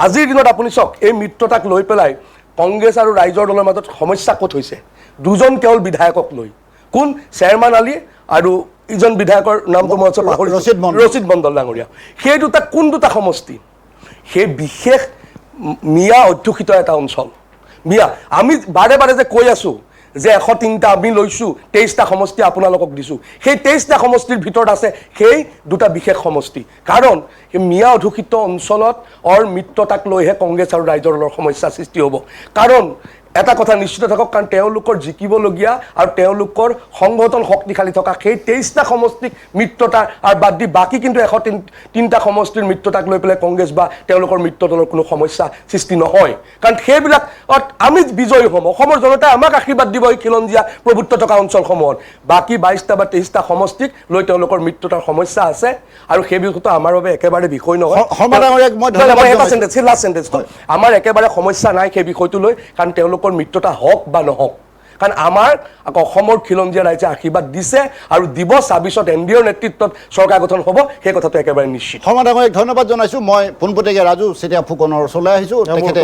আজিৰ দিনত আপুনি চাওক এই মিত্ৰতাক লৈ পেলাই কংগ্ৰেছ আৰু ৰাইজৰ দলৰ মাজত সমস্যা ক'ত হৈছে দুজন কেৱল বিধায়কক লৈ কোন চেয়াৰমেন আলী আৰু ইজন বিধায়কৰ নামটো মই পাহৰিছোঁ ৰচিদ মণ্ডল ডাঙৰীয়া সেই দুটা কোন দুটা সমষ্টি সেই বিশেষ মিয়া অধ্যুষিত এটা অঞ্চল মিয়া আমি বাৰে বাৰে যে কৈ আছোঁ যে 103টা আমি লৈছোঁ 23টা সমষ্টি আপোনালোকক দিছোঁ সেই 23টা সমষ্টিৰ ভিতৰত আছে সেই দুটা বিশেষ সমষ্টি কাৰণ এই মিয়া অধ্যুষিত অঞ্চলত মিত্ৰতাক লৈহে কংগ্ৰেছ আৰু ৰাইজৰ দলৰ সমস্যা সৃষ্টি হ'ব কাৰণ এটা কথা নিশ্চিত থাকক কাৰণ তেওঁলোকৰ জিকিবলগীয়া আৰু তেওঁলোকৰ সংগঠন শক্তিশালী থকা সেই 23টা সমষ্টিক মিত্ৰতা আৰু বাদ দি বাকী কিন্তু 103টা সমষ্টিৰ মিত্ৰতাক লৈ পেলাই কংগ্ৰেছ বা তেওঁলোকৰ মিত্ৰ দলৰ কোনো সমস্যা সৃষ্টি নহয় কাৰণ সেইবিলাক আমি বিজয়ী হ'ম অসমৰ জনতাই আমাক আশীৰ্বাদ দিব এই খিলঞ্জীয়া প্ৰভুত্ব থকা অঞ্চলসমূহত বাকী 22টা বা 23টা সমষ্টিক লৈ তেওঁলোকৰ মিত্ৰতাৰ সমস্যা আছে আৰু সেই বিষয়টো আমাৰ বাবে একেবাৰে বিষয় নহয় আমাৰ একেবাৰে সমস্যা নাই সেই বিষয়টো লৈ কাৰণ তেওঁলোকৰ মিত্ৰতা হওক বা নহওক কাৰণ আমাৰ অসমৰ খিলঞ্জীয়া ৰাইজে আশীৰ্বাদ দিছে আৰু দিব 26ত NDAৰ নেতৃত্বত চৰকাৰ গঠন হ'ব সেই কথাটো একেবাৰে নিশ্চিত শৰ্মা ডাঙৰীয়াক ধন্যবাদ জনাইছোঁ মই পোনপটীয়াকৈ ৰাজু চেতিয়া ফুকনৰ ওচৰলৈ আহিছোঁ তেখেতে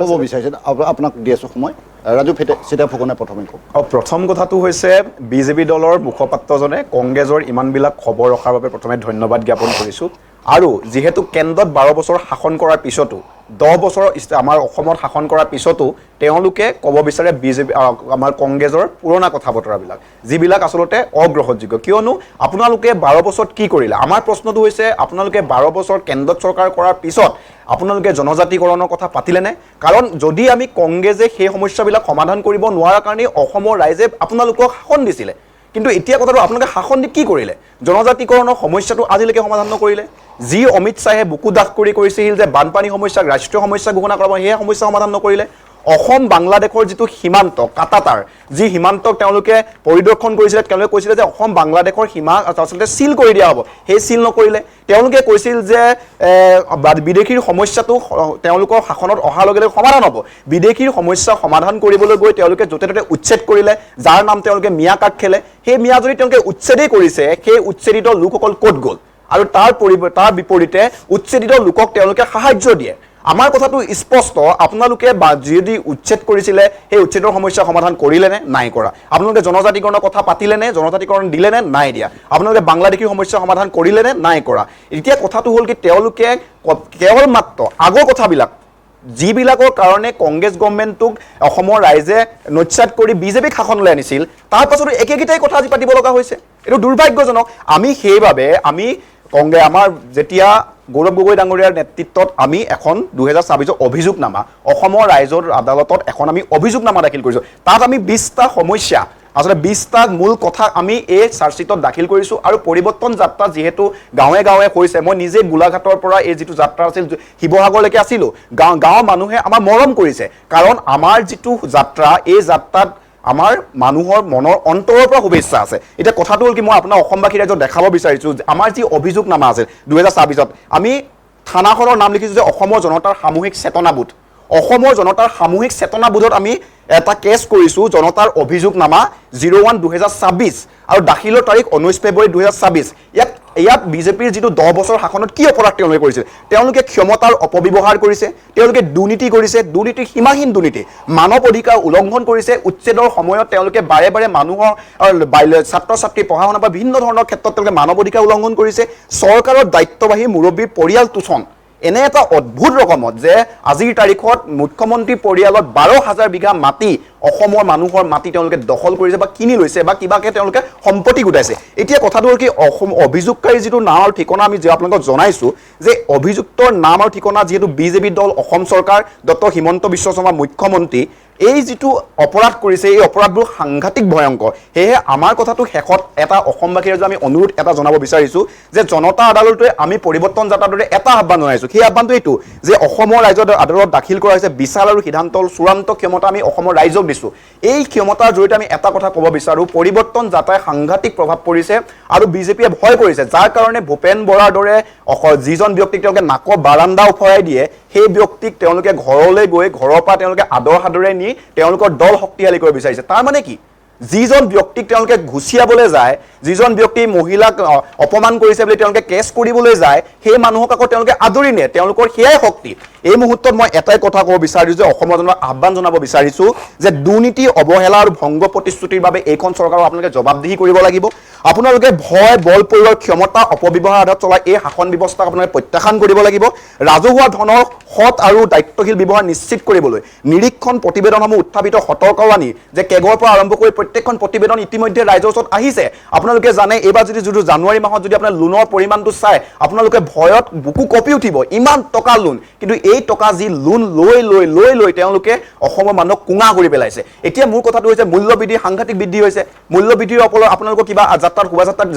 ক'ব বিচাৰিছে আপোনাক দি আছোঁ সময় ৰাজু চেতিয়া ফুকনে প্ৰথমে কওক প্ৰথম কথাটো হৈছে বিজেপি দলৰ মুখপাত্ৰজনে কংগ্ৰেছৰ ইমানবিলাক খবৰ ৰখাৰ বাবে প্ৰথমে ধন্যবাদ জ্ঞাপন কৰিছোঁ আৰু যিহেতু কেন্দ্ৰত 12 বছৰ শাসন কৰাৰ পিছতো 10 বছৰ আমাৰ অসমত শাসন কৰাৰ পিছতো তেওঁলোকে ক'ব বিচাৰে বিজেপি আমাৰ কংগ্ৰেছৰ পুৰণা কথা বতৰাবিলাক যিবিলাক আচলতে অগ্ৰহণযোগ্য কিয়নো আপোনালোকে 12 বছৰত কি কৰিলে আমাৰ প্ৰশ্নটো হৈছে আপোনালোকে 12 বছৰ কেন্দ্ৰত চৰকাৰ কৰাৰ পিছত আপোনালোকে জনজাতিকৰণৰ কথা পাতিলেনে কাৰণ যদি আমি কংগ্ৰেছে সেই সমস্যাবিলাক সমাধান কৰিব নোৱাৰাৰ কাৰণে অসমৰ ৰাইজে আপোনালোকক শাসন দিছিলে কিন্তু এতিয়া কথাটো আপোনালোকে শাসন দি কি কৰিলে জনজাতিকৰণৰ সমস্যাটো আজিলৈকে সমাধান নকৰিলে যি অমিত শ্বাহে বুকু দাখ কৰি কৈছিল যে বানপানী সমস্যাক ৰাষ্ট্ৰীয় সমস্যা ঘোষণা কৰাব সেই সমস্যা সমাধান নকৰিলে অসম বাংলাদেশৰ যিটো সীমান্ত কাটাতাৰ যি সীমান্তক তেওঁলোকে পৰিদৰ্শন কৰিছিলে তেওঁলোকে কৈছিলে যে অসম বাংলাদেশৰ সীমা আচলতে সিল কৰি দিয়া হ'ব সেই সিল নকৰিলে তেওঁলোকে কৈছিল যে বিদেশীৰ সমস্যাটো তেওঁলোকৰ শাসনত অহাৰ লগে লগে সমাধান হ'ব বিদেশীৰ সমস্যা সমাধান কৰিবলৈ গৈ তেওঁলোকে য'তে ত'তে উচ্ছেদ কৰিলে যাৰ নাম তেওঁলোকে মিয়া কাৰ্ড খেলে সেই মিয়া যদি তেওঁলোকে উচ্ছেদেই কৰিছে সেই উচ্ছেদিত লোকসকল ক'ত গ'ল আৰু তাৰ বিপৰীতে উচ্ছেদিত লোকক তেওঁলোকে সাহায্য দিয়ে আমাৰ কথাটো স্পষ্ট আপোনালোকে যদি উচ্ছেদ কৰিছিলে সেই উচ্ছেদৰ সমস্যা সমাধান কৰিলেনে নাই কৰা আপোনালোকে জনজাতিকৰণৰ কথা পাতিলেনে জনজাতিকৰণ দিলেনে নাই দিয়া আপোনালোকে বাংলাদেশীৰ সমস্যা সমাধান কৰিলেনে নাই কৰা এতিয়া কথাটো হ'ল কি তেওঁলোকে কেৱল মাত্ৰ আগৰ কথাবিলাক যিবিলাকৰ কাৰণে কংগ্ৰেছ গভৰ্ণমেণ্টক অসমৰ ৰাইজে নস্যাৎ কৰি বিজেপিক শাসনলৈ আনিছিল তাৰ পাছতো একেকেইটাই কথা আজি পাতিব লগা হৈছে এইটো দুৰ্ভাগ্যজনক আমি সেইবাবে আমি কংগ্ৰেছ আমাৰ যেতিয়া গৌৰৱ গগৈ ডাঙৰীয়াৰ নেতৃত্বত আমি এখন 2024 অভিযোগনামা অসমৰ ৰাইজৰ আদালতত এখন আমি অভিযোগনামা দাখিল কৰিছোঁ তাত আমি 20টা সমস্যা আসলে 20টা মূল কথা আমি এই চাৰ্জশ্বিটত দাখিল কৰিছোঁ আৰু পৰিৱৰ্তন যাত্ৰা যিহেতু গাঁৱে গাঁৱে হৈছে মই নিজে গোলাঘাটৰ পৰা এই যিটো যাত্ৰা আছিল শিৱসাগৰলৈকে আছিলোঁ গাঁৱৰ মানুহে আমাৰ মৰম কৰিছে কাৰণ আমাৰ যিটো যাত্ৰা এই যাত্ৰাত আমাৰ মানুহৰ মনৰ অন্তৰৰ পৰা শুভেচ্ছা আছে এটা কথাটো হ'ল কি মই আপোনাৰ অসমবাসী ৰাইজক দেখাব বিচাৰিছোঁ আমাৰ যি অভিযোগনামা আছে 2024ত আমি থানাখনৰ নাম লিখিছোঁ যে অসমৰ জনতাৰ সামূহিক চেতনাবোধ অসমৰ জনতাৰ সামূহিক চেতনাবোধত আমি এটা কেছ কৰিছোঁ জনতাৰ অভিযোগনামা 01/2024 আৰু দাখিলৰ তাৰিখ 19 ফেব্ৰুৱাৰী 2024 ইয়াত বিজেপিৰ যিটো 10 বছৰ শাসনত কি অপৰাধ তেওঁলোকে কৰিছিল তেওঁলোকে ক্ষমতাৰ অপব্যৱহাৰ কৰিছে তেওঁলোকে দুৰ্নীতি কৰিছে দুৰ্নীতিৰ সীমাহীন দুৰ্নীতি মানৱ অধিকাৰ উলংঘন কৰিছে উচ্ছেদৰ সময়ত তেওঁলোকে বাৰে বাৰে মানুহৰ ছাত্ৰ ছাত্ৰী পঢ়া শুনা বা বিভিন্ন ধৰণৰ ক্ষেত্ৰত তেওঁলোকে মানৱ অধিকাৰ উলংঘন কৰিছে চৰকাৰৰ দায়িত্ববাহী মুৰব্বীৰ পৰিয়াল তোষণ এনে এটা অদ্ভুত ৰকমত যে আজিৰ তাৰিখত মুখ্যমন্ত্ৰী পৰিয়ালত 12,000 বিঘা মাটি অসমৰ মানুহৰ মাটি তেওঁলোকে দখল কৰিছে বা কিনি লৈছে বা কিবাকে তেওঁলোকে সম্পত্তি গোটাইছে এতিয়া কথাটো হ'ল কি অসম অভিযোগকাৰী যিটো নাম আৰু ঠিকনা আমি যে আপোনালোকক জনাইছোঁ যে অভিযুক্তৰ নাম আৰু ঠিকনা যিহেতু বিজেপি দল অসম চৰকাৰ ডক্টৰ হিমন্ত বিশ্ব শৰ্মা মুখ্যমন্ত্ৰী এই যিটো অপৰাধ কৰিছে এই অপৰাধবোৰ সাংঘাতিক ভয়ংকৰ সেয়েহে আমাৰ কথাটো শেষত এটা অসমবাসীৰ যে আমি অনুৰোধ এটা জনাব বিচাৰিছোঁ যে জনতা আদালতে আমি পৰিৱৰ্তন যাত্ৰাৰ দৰে এটা আহ্বান জনাইছোঁ সেই আহ্বানটো এইটো যে অসমৰ ৰাইজৰ আদালত দাখিল কৰা হৈছে বিচাৰ আৰু সিদ্ধান্ত চূড়ান্ত ক্ষমতা আমি অসমৰ ৰাইজক দিছোঁ এই ক্ষমতাৰ জৰিয়তে আমি এটা কথা ক'ব বিচাৰোঁ পৰিৱৰ্তন যাত্ৰাই সাংঘাতিক প্ৰভাৱ পৰিছে আৰু বিজেপিয়ে ভয় কৰিছে যাৰ কাৰণে ভূপেন বৰাৰ দৰে যিজন ব্যক্তিক তেওঁলোকে নাকৰ বাৰান্দা উফৰাই দিয়ে সেই ব্যক্তিক তেওঁলোকে ঘৰলৈ গৈ ঘৰৰ পৰা তেওঁলোকে আদৰ সাদৰে নি তেওঁলোকৰ দল শক্তিশালী কৰিব বিচাৰিছে তাৰ মানে কি যিজন ব্যক্তিক তেওঁলোকে ঘুচিয়াবলৈ যায় যিজন ব্যক্তি মহিলাক অপমান কৰিছে বুলি তেওঁলোকে কেছ কৰিবলৈ যায় সেই মানুহক আকৌ তেওঁলোকে আদৰি নিয়ে তেওঁলোকৰ সেয়াই শক্তি এই মুহূৰ্তত মই এটাই কথা ক'ব বিচাৰিছোঁ যে অসমৰ জনক আহ্বান জনাব বিচাৰিছোঁ যে দুৰ্নীতি অৱহেলা আৰু ভংগ প্ৰতিশ্ৰুতিৰ বাবে এইখন চৰকাৰক আপোনালোকে জবাবদিহি কৰিব লাগিব আপোনালোকে ভয় বল প্ৰয়োগৰ ক্ষমতা অপব্যৱহাৰ আধাৰত চলা এই শাসন ব্যৱস্থাক আপোনালোকে প্ৰত্যাখ্যান কৰিব লাগিব ৰাজহুৱা ধনৰ সৎ আৰু দায়িত্বশীল ব্যৱহাৰ নিশ্চিত কৰিবলৈ নিৰীক্ষণ প্ৰতিবেদনসমূহ উত্থাপিত সতৰ্কবাণী যে কেগৰ পৰা আৰম্ভ কৰি প্ৰত্যেকখন প্ৰতিবেদন ইতিমধ্যে ৰাইজৰ ওচৰত আহিছে আপোনালোকে জানে এইবাৰ যদি জানুৱাৰী মাহত যদি আপোনাৰ লোনৰ পৰিমাণটো চাই আপোনালোকে ভয়ত বুকু কঁপি উঠিব ইমান টকা লোন কিন্তু এই টকা যি লোন লৈ তেওঁলোকে অসমৰ মানুহক কুঙা কৰি পেলাইছে এতিয়া মোৰ কথাটো হৈছে মূল্যবৃদ্ধি সাংঘাতিক বৃদ্ধি হৈছে মূল্যবৃদ্ধিৰ ওপৰত আপোনালোকৰ কিবা যাত্ৰাত শোভাযাত্ৰাত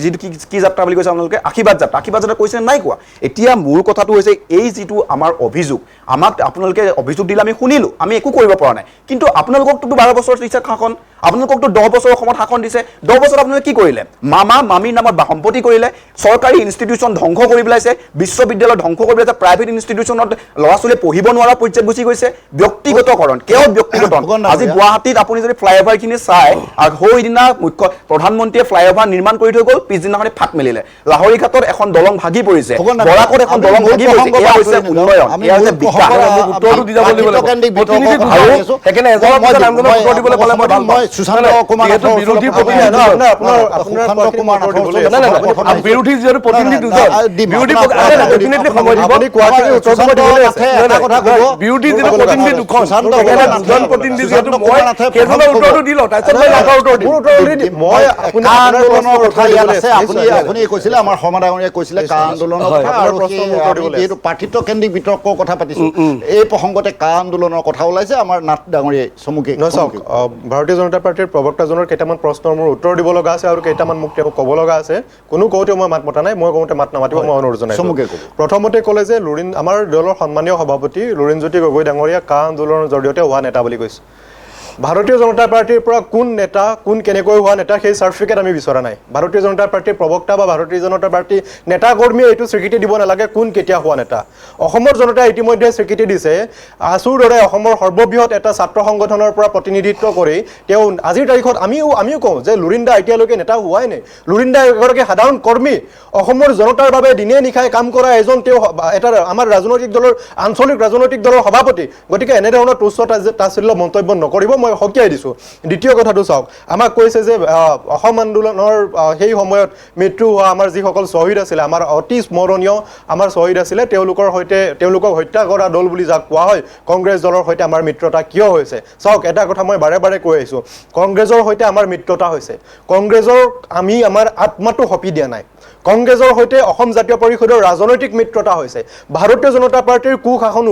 যিটো কি যাত্ৰা বুলি কৈছে আপোনালোকে আশীৰ্বাদ যাত্ৰা কৈছে নাই কোৱা এতিয়া মোৰ কথাটো হৈছে এই যিটো আমাৰ অভিযোগ আমাক আপোনালোকে অভিযোগ দিলে আমি শুনিলোঁ আমি একো কৰিব পৰা নাই কিন্তু আপোনালোককতো 12 বছৰ দিছে শাসন আপোনালোককতো 10 বছৰ অসমত শাসন দিছে 10 বছৰ আপোনালোকে কি কৰিলে মামা মামীৰ নামত সম্পত্তি কৰিলে চৰকাৰী ইনষ্টিটিউশ্যন ধ্বংস কৰি পেলাইছে বিশ্ববিদ্যালয় ধ্বংস কৰি পেলাইছে প্ৰাইভেট ইনষ্টিটিউশ্যনত ল'ৰা ছোৱালীয়ে পঢ়িব নোৱাৰা পৰ্যায়ত গুচি গৈছে ব্যক্তিগতকৰণ কেৱল ব্যক্তিগতকৰণ আজি গুৱাহাটীত আপুনি যদি ফ্লাইঅভাৰখিনি চাই আৰু সেইদিনা মুখ্য প্ৰধানমন্ত্ৰীয়ে ফ্লাইঅভাৰ নিৰ্মাণ কৰি থৈ গ'ল পিছদিনাখনি ফাট মেলিলে লাহৰী ঘাটত এখন দলং ভাগি পৰিছে বৰাকত এখন দলং ভাগি পৰিছে এয়া হৈছে উন্নয়ন এয়া হৈছে বিকাশ উত্তৰটো দি যাব লাগিব সেইকাৰণে এজনৰ পিছত আনজনক উত্তৰ দিবলৈ পালে মই ভাল পাওঁ বিৰোধী যিহেতু প্ৰতিনিধি দুজন বিৰোধী যিটো প্ৰতিনিধি দুখন দুজন প্ৰতিনিধি যিহেতু মই সেইজনৰ উত্তৰটো দি লওঁ তাৰপিছত মই লাখৰ উত্তৰ দিম আপুনি কৈছিলে আমাৰ সমাধান কৈছিলে কা আন্দোলনৰ কথা আৰু যিহেতু পাৰ্থিত্বকেন্দ্ৰিক বিতৰ্কৰ কথা পাতিছোঁ এই প্ৰসংগতে কা আন্দোলনৰ কথা ওলাইছে আমাৰ নাথ ডাঙৰীয়াই চমুকে ভাৰতীয় জনতা পাৰ্টিৰ প্ৰবক্তাজনৰ কেইটামান প্ৰশ্নৰ মোৰ উত্তৰ দিব লগা আছে আৰু কেইটামান মোক তেওঁ ক'ব লগা আছে কোনো কওঁতেও মই মাত মতা নাই মই কওঁতে মাত নামাতিব মই অনুৰোধ জনাইছোঁ প্ৰথমতে ক'লে যে আমাৰ দলৰ সন্মানীয় সভাপতি লুৰিণজ্যোতি গগৈ ডাঙৰীয়া কা আন্দোলনৰ জৰিয়তে হোৱা নেতা বুলি কৈছে ভাৰতীয় জনতা পাৰ্টিৰ পৰা কোন নেতা কোন কেনেকৈ হোৱা নেতা সেই চাৰ্টিফিকেট আমি বিচৰা নাই ভাৰতীয় জনতা পাৰ্টিৰ প্ৰবক্তা বা ভাৰতীয় জনতা পাৰ্টিৰ নেতা কৰ্মীয়ে এইটো স্বীকৃতি দিব নালাগে কোন কেতিয়া হোৱা নেতা অসমৰ জনতাই ইতিমধ্যে স্বীকৃতি দিছে আছুৰ দৰে অসমৰ সৰ্ববৃহৎ এটা ছাত্ৰ সংগঠনৰ পৰা প্ৰতিনিধিত্ব কৰি তেওঁ আজিৰ তাৰিখত আমিও কওঁ যে লুৰিণদা এতিয়ালৈকে নেতা হোৱাই নাই লুৰিণদা এগৰাকী সাধাৰণ কৰ্মী অসমৰ জনতাৰ বাবে দিনে নিশাই কাম কৰা এজন তেওঁ এটা আমাৰ ৰাজনৈতিক দলৰ আঞ্চলিক ৰাজনৈতিক দলৰ সভাপতি গতিকে এনেধৰণৰ তুচ্ছ তাচ্ছিল্য মন্তব্য নকৰিব মই সকীয়াই দিছোঁ দ্বিতীয় কথাটো চাওক আমাক কৈছে যে অসম আন্দোলনৰ সেই সময়ত মৃত্যু হোৱা আমাৰ যিসকল শ্বহীদ আছিলে আমাৰ অতি স্মৰণীয় আমাৰ শ্বহীদ আছিলে তেওঁলোকক হত্যা কৰা দল বুলি যাক কোৱা হয় কংগ্ৰেছ দলৰ সৈতে আমাৰ মিত্ৰতা কিয় হৈছে চাওক এটা কথা মই বাৰে বাৰে কৈ আহিছোঁ কংগ্ৰেছৰ সৈতে আমাৰ মিত্ৰতা হৈছে কংগ্ৰেছৰ আমি আমাৰ আত্মাটো সঁপি দিয়া নাই কংগ্ৰেছৰ সৈতে অসম জাতীয় পৰিষদৰ ৰাজনৈতিক মিত্ৰতা হৈছে ভাৰতীয় জনতা পাৰ্টিৰ কুশাসন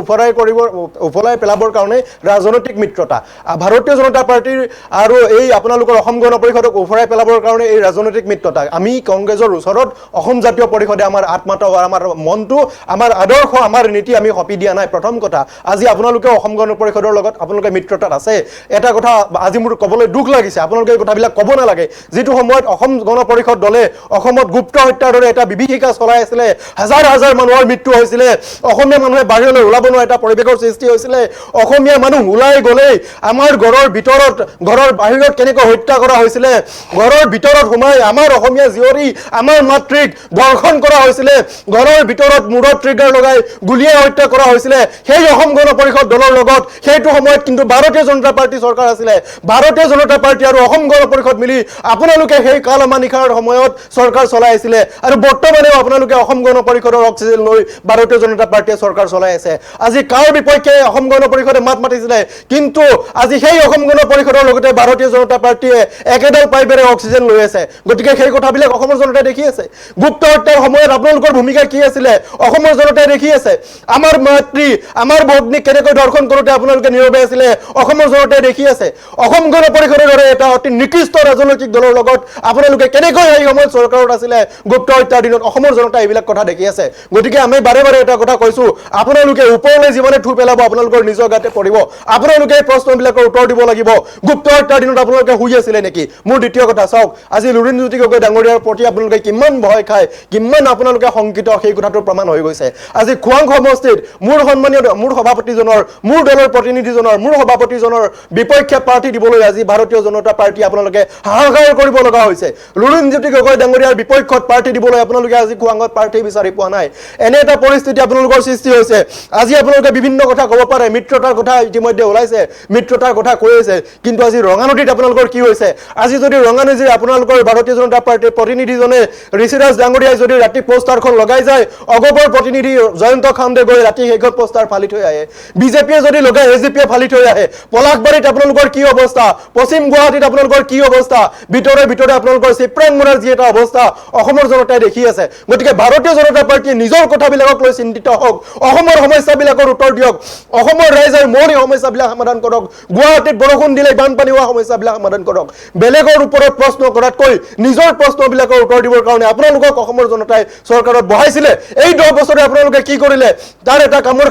উফলাই পেলাবৰ কাৰণে ৰাজনৈতিক মিত্ৰতা ভাৰতীয় জনতা পাৰ্টিৰ আৰু এই আপোনালোকৰ অসম গণ পৰিষদক উফৰাই পেলাবৰ কাৰণে এই ৰাজনৈতিক মিত্ৰতা আমি কংগ্ৰেছৰ ওচৰত অসম জাতীয় পৰিষদে আমাৰ আত্মাটো আমাৰ মনটো আমাৰ আদৰ্শ আমাৰ নীতি আমি সঁপি দিয়া নাই প্ৰথম কথা আজি আপোনালোকে অসম গণ পৰিষদৰ লগত আপোনালোকে মিত্ৰতাত আছে এটা কথা আজি মোৰ ক'বলৈ দুখ লাগিছে আপোনালোকে এই কথাবিলাক ক'ব নালাগে যিটো সময়ত অসম গণ পৰিষদ দলে অসমত গুপ্ত হত্যাৰ দৰে এটা বিভীষিকা চলাই আছিলে হাজাৰ হাজাৰ মানুহৰ মৃত্যু হৈছিলে অসমীয়া মানুহে বাহিৰলৈ ওলাব নোৱাৰা এটা পৰিৱেশৰ সৃষ্টি হৈছিলে অসমীয়া মানুহ ওলাই গ'লেই আমাৰ ঘৰৰ ভিতৰত ঘৰৰ বাহিৰত কেনেকৈ হত্যা কৰা হৈছিলে ঘৰৰ ভিতৰত সোমাই আমাৰ অসমীয়া জীয়ৰী আমাৰ মাতৃক ধৰ্ষণ কৰা হৈছিলে ঘৰৰ ভিতৰত মূৰত ট্ৰিগাৰ লগাই গুলীয়াই হত্যা কৰা হৈছিলে সেই অসম গণ পৰিষদ দলৰ লগত সেইটো সময়ত কিন্তু ভাৰতীয় জনতা পাৰ্টি চৰকাৰ আছিলে ভাৰতীয় জনতা পাৰ্টি আৰু অসম গণ পৰিষদ মিলি আপোনালোকে সেই কালমানিশাৰ সময়ত চৰকাৰ চলাই আছিলে আৰু বৰ্তমানেও আপোনালোকে অসম গণ পৰিষদৰ অক্সিজেন লৈ ভাৰতীয় জনতা পাৰ্টীয়ে চৰকাৰ চলাই আছে আজি কাৰ বিপক্ষে অসম গণ পৰিষদে মাত মাতিছিলে কিন্তু আজি সেই অসম গণ পৰিষদৰ লগতে ভাৰতীয় জনতা পাৰ্টীয়ে একেডাল পাইপেৰে অক্সিজেন লৈ আছে গতিকে সেই কথাবিলাক অসমৰ জনতাই দেখি আছে গুপ্ত হত্যাৰ সময়ত আপোনালোকৰ ভূমিকা কি আছিলে অসমৰ জনতাই দেখি আছে আমাৰ মাতৃ আমাৰ ভগ্নীক কেনেকৈ দৰ্শন কৰোঁতে আপোনালোকে নীৰৱে আছিলে অসমৰ জনতাই দেখি আছে অসম গণ পৰিষদৰ দৰে এটা অতি নিকৃষ্ট ৰাজনৈতিক দলৰ লগত আপোনালোকে কেনেকৈ এই সময়ত চৰকাৰত আছিলে গুপ্ত হত্যাৰ দিনত অসমৰ জনতাই এইবিলাক কথা দেখি আছে গতিকে আমি বাৰে বাৰে এটা কথা কৈছোঁ আপোনালোকে ওপৰলৈ যিমানে থু পেলাব আপোনালোকৰ নিজৰ গাতে পৰিব আপোনালোকে এই প্ৰশ্নবিলাকৰ উত্তৰ দিব লাগিব গুপ্ত হত্যাৰ দিনত আপোনালোকে শুই আছিলে নেকি মোৰ দ্বিতীয় কথা চাওক আজি লুৰিণজ্যোতি গগৈ ডাঙৰীয়াৰ প্ৰতি আপোনালোকে কিমান ভয় খায় কিমান আপোনালোকে শংকিত সেই কথাটোৰ প্ৰমাণ হৈ গৈছে আজি খোৱাং সমষ্টিত মোৰ সন্মানীয় মোৰ সভাপতিজনৰ মোৰ দলৰ প্ৰতিনিধিজনৰ মোৰ সভাপতিজনৰ বিপক্ষে প্ৰাৰ্থী দিবলৈ আজি ভাৰতীয় জনতা পাৰ্টী আপোনালোকে হাহাকাৰ কৰিব লগা হৈছে লুৰিণজ্যোতি গগৈ ডাঙৰীয়াৰ বিপক্ষত প্ৰাৰ্থী দিবলৈ আপোনালোকে আজি খোৱাঙত প্ৰাৰ্থী বিচাৰি পোৱা নাই এনে এটা পৰিস্থিতি আপোনালোকৰ সৃষ্টি হৈছে আজি আপোনালোকে বিভিন্ন কথা ক'ব পাৰে মিত্ৰতাৰ কথা ইতিমধ্যে ওলাইছে মিত্ৰতাৰ কথা কৈ আছে কিন্তু আজি ৰঙানদীত আপোনালোকৰ কি হৈছে আজি যদি ৰঙানদীৰ আপোনালোকৰ ভাৰতীয় জনতা পাৰ্টীৰ প্ৰতিনিধিজনে ঋষিৰাজ ডাঙৰীয়াই যদি ৰাতি পোষ্টাৰখন লগাই যায় অগপৰ প্ৰতিনিধি জয়ন্ত খান্দে গৈ ৰাতি সেইখন পোষ্টাৰ ফালি থৈ আহে বিজেপিয়ে যদি লগাই এজিপিয়ে ফালি থৈ আহে পলাশবাৰীত আপোনালোকৰ কি অৱস্থা পশ্চিম গুৱাহাটীত আপোনালোকৰ কি অৱস্থা ভিতৰে ভিতৰে আপোনালোকৰ চিপ্ৰাংমৰাৰ যি এটা অৱস্থা অসমৰ জনতাই দেখি আছে গতিকে ভাৰতীয় জনতা পাৰ্টীয়ে নিজৰ কথাবিলাকক লৈ চিন্তিত হওক অসমৰ সমস্যাবিলাকৰ উত্তৰ দিয়ক অসমৰ ৰাইজৰ মৌলিক সমস্যাবিলাক সমাধান কৰক গুৱাহাটীত বৰষুণ দিলে বানপানী হোৱা সমস্যাবিলাক সমাধান কৰক বেলেগৰ ওপৰত প্ৰশ্ন কৰাতকৈ নিজৰ প্ৰশ্নবিলাকৰ উত্তৰ দিবৰ কাৰণে আপোনালোকক অসমৰ জনতাই চৰকাৰত বহাইছিলে এই 10 বছৰে আপোনালোকে কি কৰিলে তাৰ এটা কামৰ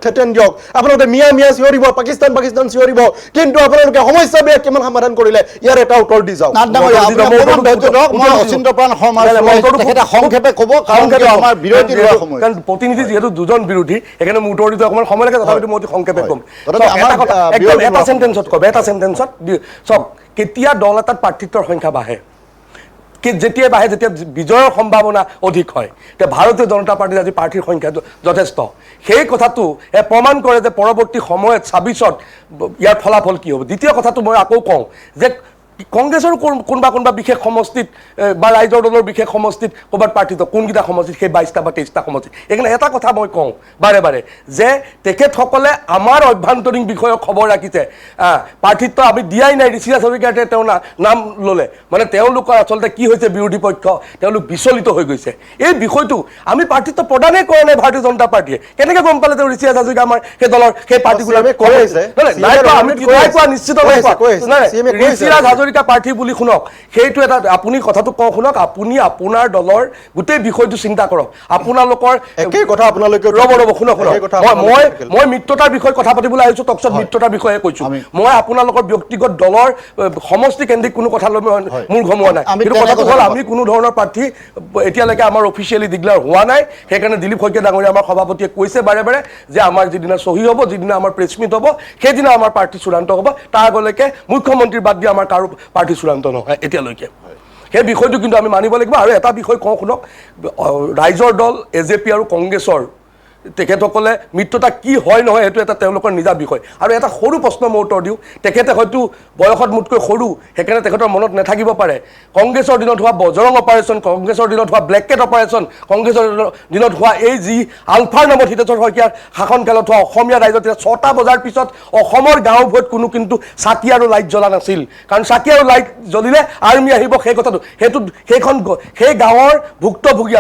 খেতেন দিয়ক আপোনালোকে মিয়া মিয়া চিঞৰিব পাকিস্তান চিঞৰিব কিন্তু আপোনালোকে সমস্যাবিলাক কিমান সমাধান কৰিলে ইয়াৰ এটা উত্তৰ দি যাওক প্ৰতিনিধি যিহেতু দুজন বিৰোধী সেইকাৰণে মোৰ উত্তৰ দিটো অকণমান সময় লাগে তথাপিতো মই সংক্ষেপে ক'ম এটা চেণ্টেন্সত ক'ব এটা চেণ্টেন্সত চাওক কেতিয়া দল এটাত প্ৰাৰ্থিত্বৰ সংখ্যা বাঢ়ে যেতিয়া বাঢ়ে যেতিয়া বিজয়ৰ সম্ভাৱনা অধিক হয় এতিয়া ভাৰতীয় জনতা পাৰ্টীৰ আজি প্ৰাৰ্থীৰ সংখ্যা যথেষ্ট সেই কথাটো প্ৰমাণ কৰে যে পৰৱৰ্তী সময়ত 26ত ইয়াৰ ফলাফল কি হ'ব দ্বিতীয় কথাটো মই আকৌ কওঁ যে কংগ্ৰেছৰ কোনোবা বিশেষ সমষ্টিত বা ৰাইজৰ দলৰ বিশেষ সমষ্টিত ক'ৰবাত প্ৰাৰ্থিত কোনকেইটা সমষ্টিত সেই 22টা বা 23টা সমষ্টিত এইকাৰণে এটা কথা মই কওঁ বাৰে বাৰে যে তেখেতসকলে আমাৰ অভ্যন্তৰীণ বিষয়ক খবৰ ৰাখিছে প্ৰাৰ্থিত্ব আমি দিয়াই নাই ঋষিৰাজ হাজৰিকাতে তেওঁ নাম ল'লে মানে তেওঁলোকৰ আচলতে কি হৈছে বিৰোধী পক্ষ তেওঁলোক বিচলিত হৈ গৈছে এই বিষয়টো আমি প্ৰাৰ্থিত্ব প্ৰদানেই কৰা নাই ভাৰতীয় জনতা পাৰ্টীয়ে কেনেকৈ গম পালে তেওঁ ঋষিৰাজ হাজৰিকা আমাৰ সেই দলৰ সেই পাৰ্টিগুলো নিশ্চিত ঋষিৰাজ হাজৰিকা প্ৰাৰ্থী বুলি শুনক সেইটো এটা আপুনি কথাটো কওঁ শুনক আপুনি আপোনাৰ দলৰ গোটেই বিষয়টো চিন্তা কৰক আপোনালোকৰ একেই কথা আপোনালোকে ৰ'ব শুনক মই মিত্ৰতাৰ বিষয়ে কথা পাতিবলৈ আহিছোঁ টকছত মিত্ৰতাৰ বিষয়ে কৈছোঁ মই আপোনালোকৰ ব্যক্তিগত দলৰ সমষ্টি কেন্দ্ৰিক কোনো কথা লৈ মোৰ ঘমোৱা নাই কিন্তু কথাটো হ'ল আমি কোনো ধৰণৰ প্ৰাৰ্থী এতিয়ালৈকে আমাৰ অফিচিয়েলি ডিক্লেয়াৰ হোৱা নাই সেইকাৰণে দিলীপ শইকীয়া ডাঙৰীয়া আমাৰ সভাপতিয়ে কৈছে বাৰে বাৰে যে আমাৰ যিদিনা চহী হ'ব যিদিনা আমাৰ প্ৰেছ মিট হ'ব সেইদিনা আমাৰ প্ৰাৰ্থী চূড়ান্ত হ'ব তাৰ আগলৈকে মুখ্যমন্ত্ৰীৰ বাদ দি আমাৰ কাৰো প্ৰাৰ্থী চূড়ান্ত নহয় এতিয়ালৈকে সেই বিষয়টো কিন্তু আমি মানিব লাগিব আৰু এটা বিষয় কওঁ শুনক ৰাইজৰ দল এজেপি আৰু কংগ্ৰেছৰ তেখেতসকলে মিত্ৰতা কি হয় নহয় সেইটো এটা তেওঁলোকৰ নিজা বিষয় আৰু এটা সৰু প্ৰশ্ন মই উত্তৰ দিওঁ তেখেতে হয়তো বয়সত মোতকৈ সৰু সেইকাৰণে তেখেতৰ মনত নাথাকিব পাৰে কংগ্ৰেছৰ দিনত হোৱা বজৰং অপাৰেশ্যন কংগ্ৰেছৰ দিনত হোৱা ব্লেক কেট অপাৰেশ্যন কংগ্ৰেছৰ দিনত হোৱা এই যি আলফাৰ নামত হিতেশ্বৰ শইকীয়াৰ শাসনকালত হোৱা অসমীয়া ৰাইজৰ তেতিয়া 6টা বজাৰ পিছত অসমৰ গাঁওবোৰত কোনো কিন্তু চাকি আৰু লাইট জ্বলা নাছিল কাৰণ চাকি আৰু লাইট জ্বলিলে আৰ্মি আহিব সেই কথাটো সেই গাঁৱৰ ভুক্তভোগী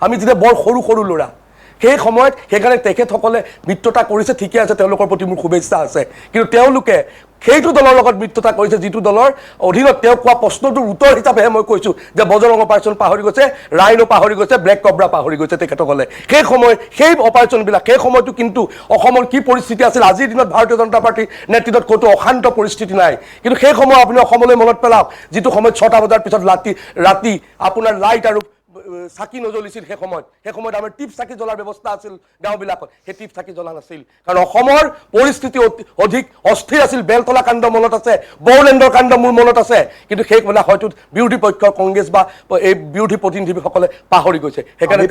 আমি যেতিয়া বৰ সৰু ল'ৰা সেই সময়ত সেইকাৰণে তেখেতসকলে মিত্ৰতা কৰিছে ঠিকে আছে তেওঁলোকৰ প্ৰতি মোৰ শুভেচ্ছা আছে কিন্তু তেওঁলোকে সেইটো দলৰ লগত মিত্ৰতা কৰিছে যিটো দলৰ অধীনত তেওঁ কোৱা প্ৰশ্নটোৰ উত্তৰ হিচাপেহে মই কৈছোঁ যে বজৰং অপাৰেশ্যন পাহৰি গৈছে ৰাইনো পাহৰি গৈছে ব্লেক কবৰা পাহৰি গৈছে তেখেতসকলে সেই অপাৰেশ্যনবিলাক সেই সময়টো কিন্তু অসমৰ কি পৰিস্থিতি আছিল আজিৰ দিনত ভাৰতীয় জনতা পাৰ্টীৰ নেতৃত্বত ক'তো অশান্ত পৰিস্থিতি নাই কিন্তু সেই সময় আপুনি অসমলৈ মনত পেলাওক যিটো সময়ত 6টা বজাৰ পিছত ৰাতি আপোনাৰ লাইট আৰু চাকি নজ্বলিছিল সেই সময়ত আমাৰ টিপ চাকি জ্বলাৰ ব্যৱস্থা আছিল গাঁওবিলাকত সেই টিপ চাকি জ্বলা নাছিল কাৰণ অসমৰ পৰিস্থিতি অধিক অস্থিৰ আছিল বেলতলা কাণ্ড মনত আছে বড়োলেণ্ডৰ কাণ্ড মোৰ মনত আছে কিন্তু সেইবিলাক হয়তো বিৰোধী পক্ষ কংগ্ৰেছ বা এই বিৰোধী প্ৰতিনিধিসকলে পাহৰি গৈছে সেইকাৰণে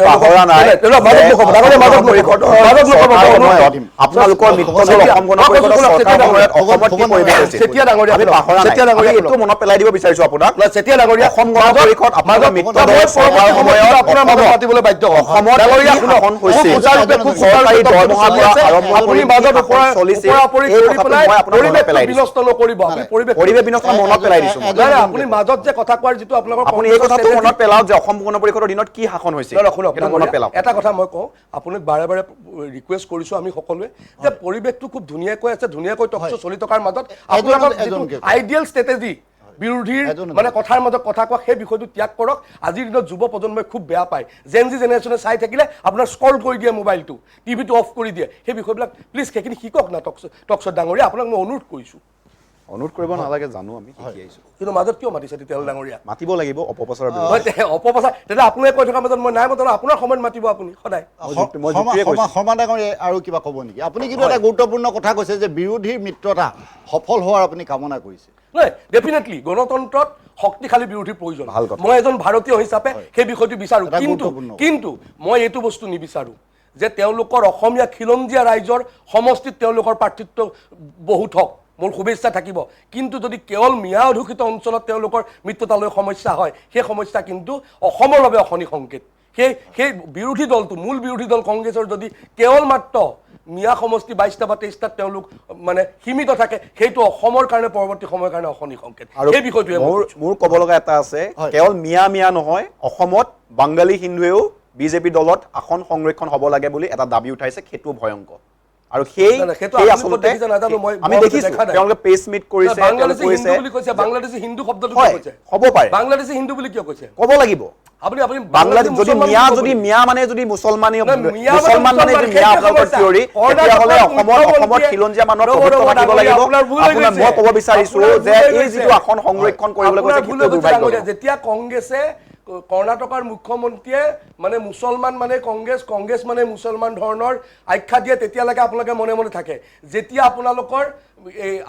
মনত পেলাই দিব বিচাৰিছো আপোনাক সময়ত আপোনাৰ মাজত মাতিবলৈ বাধ্য হ'ম। অসমত ডাঙৰীয়া কি শুনক, শাসন হৈছিল, খুব সুচাৰুৰূপে, খুব চৰকাৰী সুচাৰুৰূপে দৰমহাৰ পৰা চলি আছে। আৰম্ভ আপুনি কৰি মাজত কি শাসন চলিছিল, ওপৰা-ওপৰি এই কৰি কথাটো পেলাই মই আপোনাক মনত পেলাই পৰিৱেশটো দিছোঁ। বিনষ্ট নকৰিব। আপুনি পৰিৱেশ বিনষ্ট মনত পেলাই দিছোঁ মই। নাই, আপুনি মাজত যে কথা কোৱাৰ যিটো আপোনালোকৰ আপুনি এই কথাটো মনত পেলাওক যে অসম গণ পৰিষদৰ দিনত কি শাসন হৈছিল, শুনক, সেইটো মনত পেলাওক। এটা কথা মই কওঁ, আপোনাক বাৰে বাৰে ৰিকুৱেষ্ট কৰিছোঁ আমি সকলোৱে যে পৰিৱেশটো খুব ধুনীয়াকৈ আছে, ধুনীয়াকৈ টকশ্ব চলি থকাৰ মাজত আপোনালোকৰ যিটো আইডিয়েল ষ্ট্ৰেটেজি বিৰোধীৰ মানে কথাৰ মাজত কথা কোৱা, সেই বিষয়টো ত্যাগ কৰক। আজিৰ দিনত যুৱ প্ৰজন্মই খুব বেয়া পায়, জেনজি জেনেৰেশ্যনে চাই থাকিলে আপোনাৰ স্ক্ৰল কৰি দিয়ে মোবাইলটো, টিভিটো অফ কৰি দিয়ে। সেই বিষয়বিলাক প্লিজ সেইখিনি শিকক না টকশ্বত ডাঙৰীয়া, আপোনাক মই অনুৰোধ কৰিছোঁ। অনুৰোধ কৰিব নালাগে, জানো আমি শিকি আহিছোঁ, কিন্তু মাজত কিয় মাতিছে তেতিয়াহ'লে ডাঙৰীয়া? মাতিব লাগিব অপপ্ৰচাৰৰ বিৰুদ্ধে। অপপ্ৰচাৰ তেতিয়া আপোনালোকে কৈ থকাৰ মাজত মই নাই মতা, আপোনাৰ সময়ত মাতিব আপুনি সদায়। শৰ্মা ডাঙৰীয়াই আৰু কিবা ক'ব নেকি? আপুনি কিন্তু এটা গুৰুত্বপূৰ্ণ কথা কৈছে যে বিৰোধীৰ মিত্ৰতা সফল হোৱাৰ আপুনি কামনা কৰিছে। নাই, ডেফিনেটলি গণতন্ত্ৰত শক্তিশালী বিৰোধীৰ প্ৰয়োজন। ভাল কথা। মই এজন ভাৰতীয় হিচাপে সেই বিষয়টো বিচাৰোঁ, এটা গুৰুত্বপূৰ্ণ কিন্তু মই এইটো বস্তু নিবিচাৰোঁ যে তেওঁলোকৰ অসমীয়া খিলঞ্জীয়া ৰাইজৰ সমষ্টিত তেওঁলোকৰ প্ৰাৰ্থিত্ব বহুত হওক, মোৰ শুভেচ্ছা থাকিব। কিন্তু যদি কেৱল মিঞা অধ্যুষিত অঞ্চলত তেওঁলোকৰ মিত্ৰতালৈ সমস্যা হয়, সেই সমস্যা কিন্তু অসমৰ বাবে অশনি সংকেত। সেই বিৰোধী দলটো, মূল বিৰোধী দল কংগ্ৰেছৰ যদি কেৱল মাত্ৰ মিঞা সমষ্টি 22টা বা 23টাত তেওঁলোক মানে সীমিত থাকে, সেইটো অসমৰ কাৰণে পৰৱৰ্তী সময়ৰ কাৰণে অশনি সংকেত। সেই বিষয়টোৱে মোৰ ক'ব লগা এটা আছে, কেৱল মিঞা নহয়, অসমত বাংগালী হিন্দুৱেও বিজেপি দলত আসন সংৰক্ষণ হ'ব লাগে বুলি এটা দাবী উঠাইছে, সেইটো ভয়ংকৰ। আৰু সেই আচলতে আমি দেখিছোঁ তেওঁলোকে প্ৰেছ মিট কৰিছে, বাংলাদেশী হিন্দু শব্দটো হ'ব পাৰে, বাংলাদেশী হিন্দু বুলি কিয় কৈছে? ক'ব লাগিব। আপুনি বাংলাদেশ যদি মিঞা মানে যদি মুছলমান মানে মিঞা আপোনালোকৰ থিয়ৰী, তেতিয়াহ'লে অসমত খিলঞ্জীয়া মানুহৰ প্ৰভুত্ব থাকিব লাগিব। মই ক'ব বিচাৰিছোঁ যে এই যিটো আসন সংৰক্ষণ কৰিবলৈ কৈছে, সেইটো দুৰ্ভাগ্য। যেতিয়া কংগ্ৰেছে কৰ্ণাটকৰ মুখ্যমন্ত্ৰীয়ে মানে মুছলমান মানে কংগ্ৰেছ মানে মুছলমান ধৰণৰ আখ্যা দিয়ে, তেতিয়ালৈকে আপোনালোকে মনে মনে থাকে। যেতিয়া আপোনালোকৰ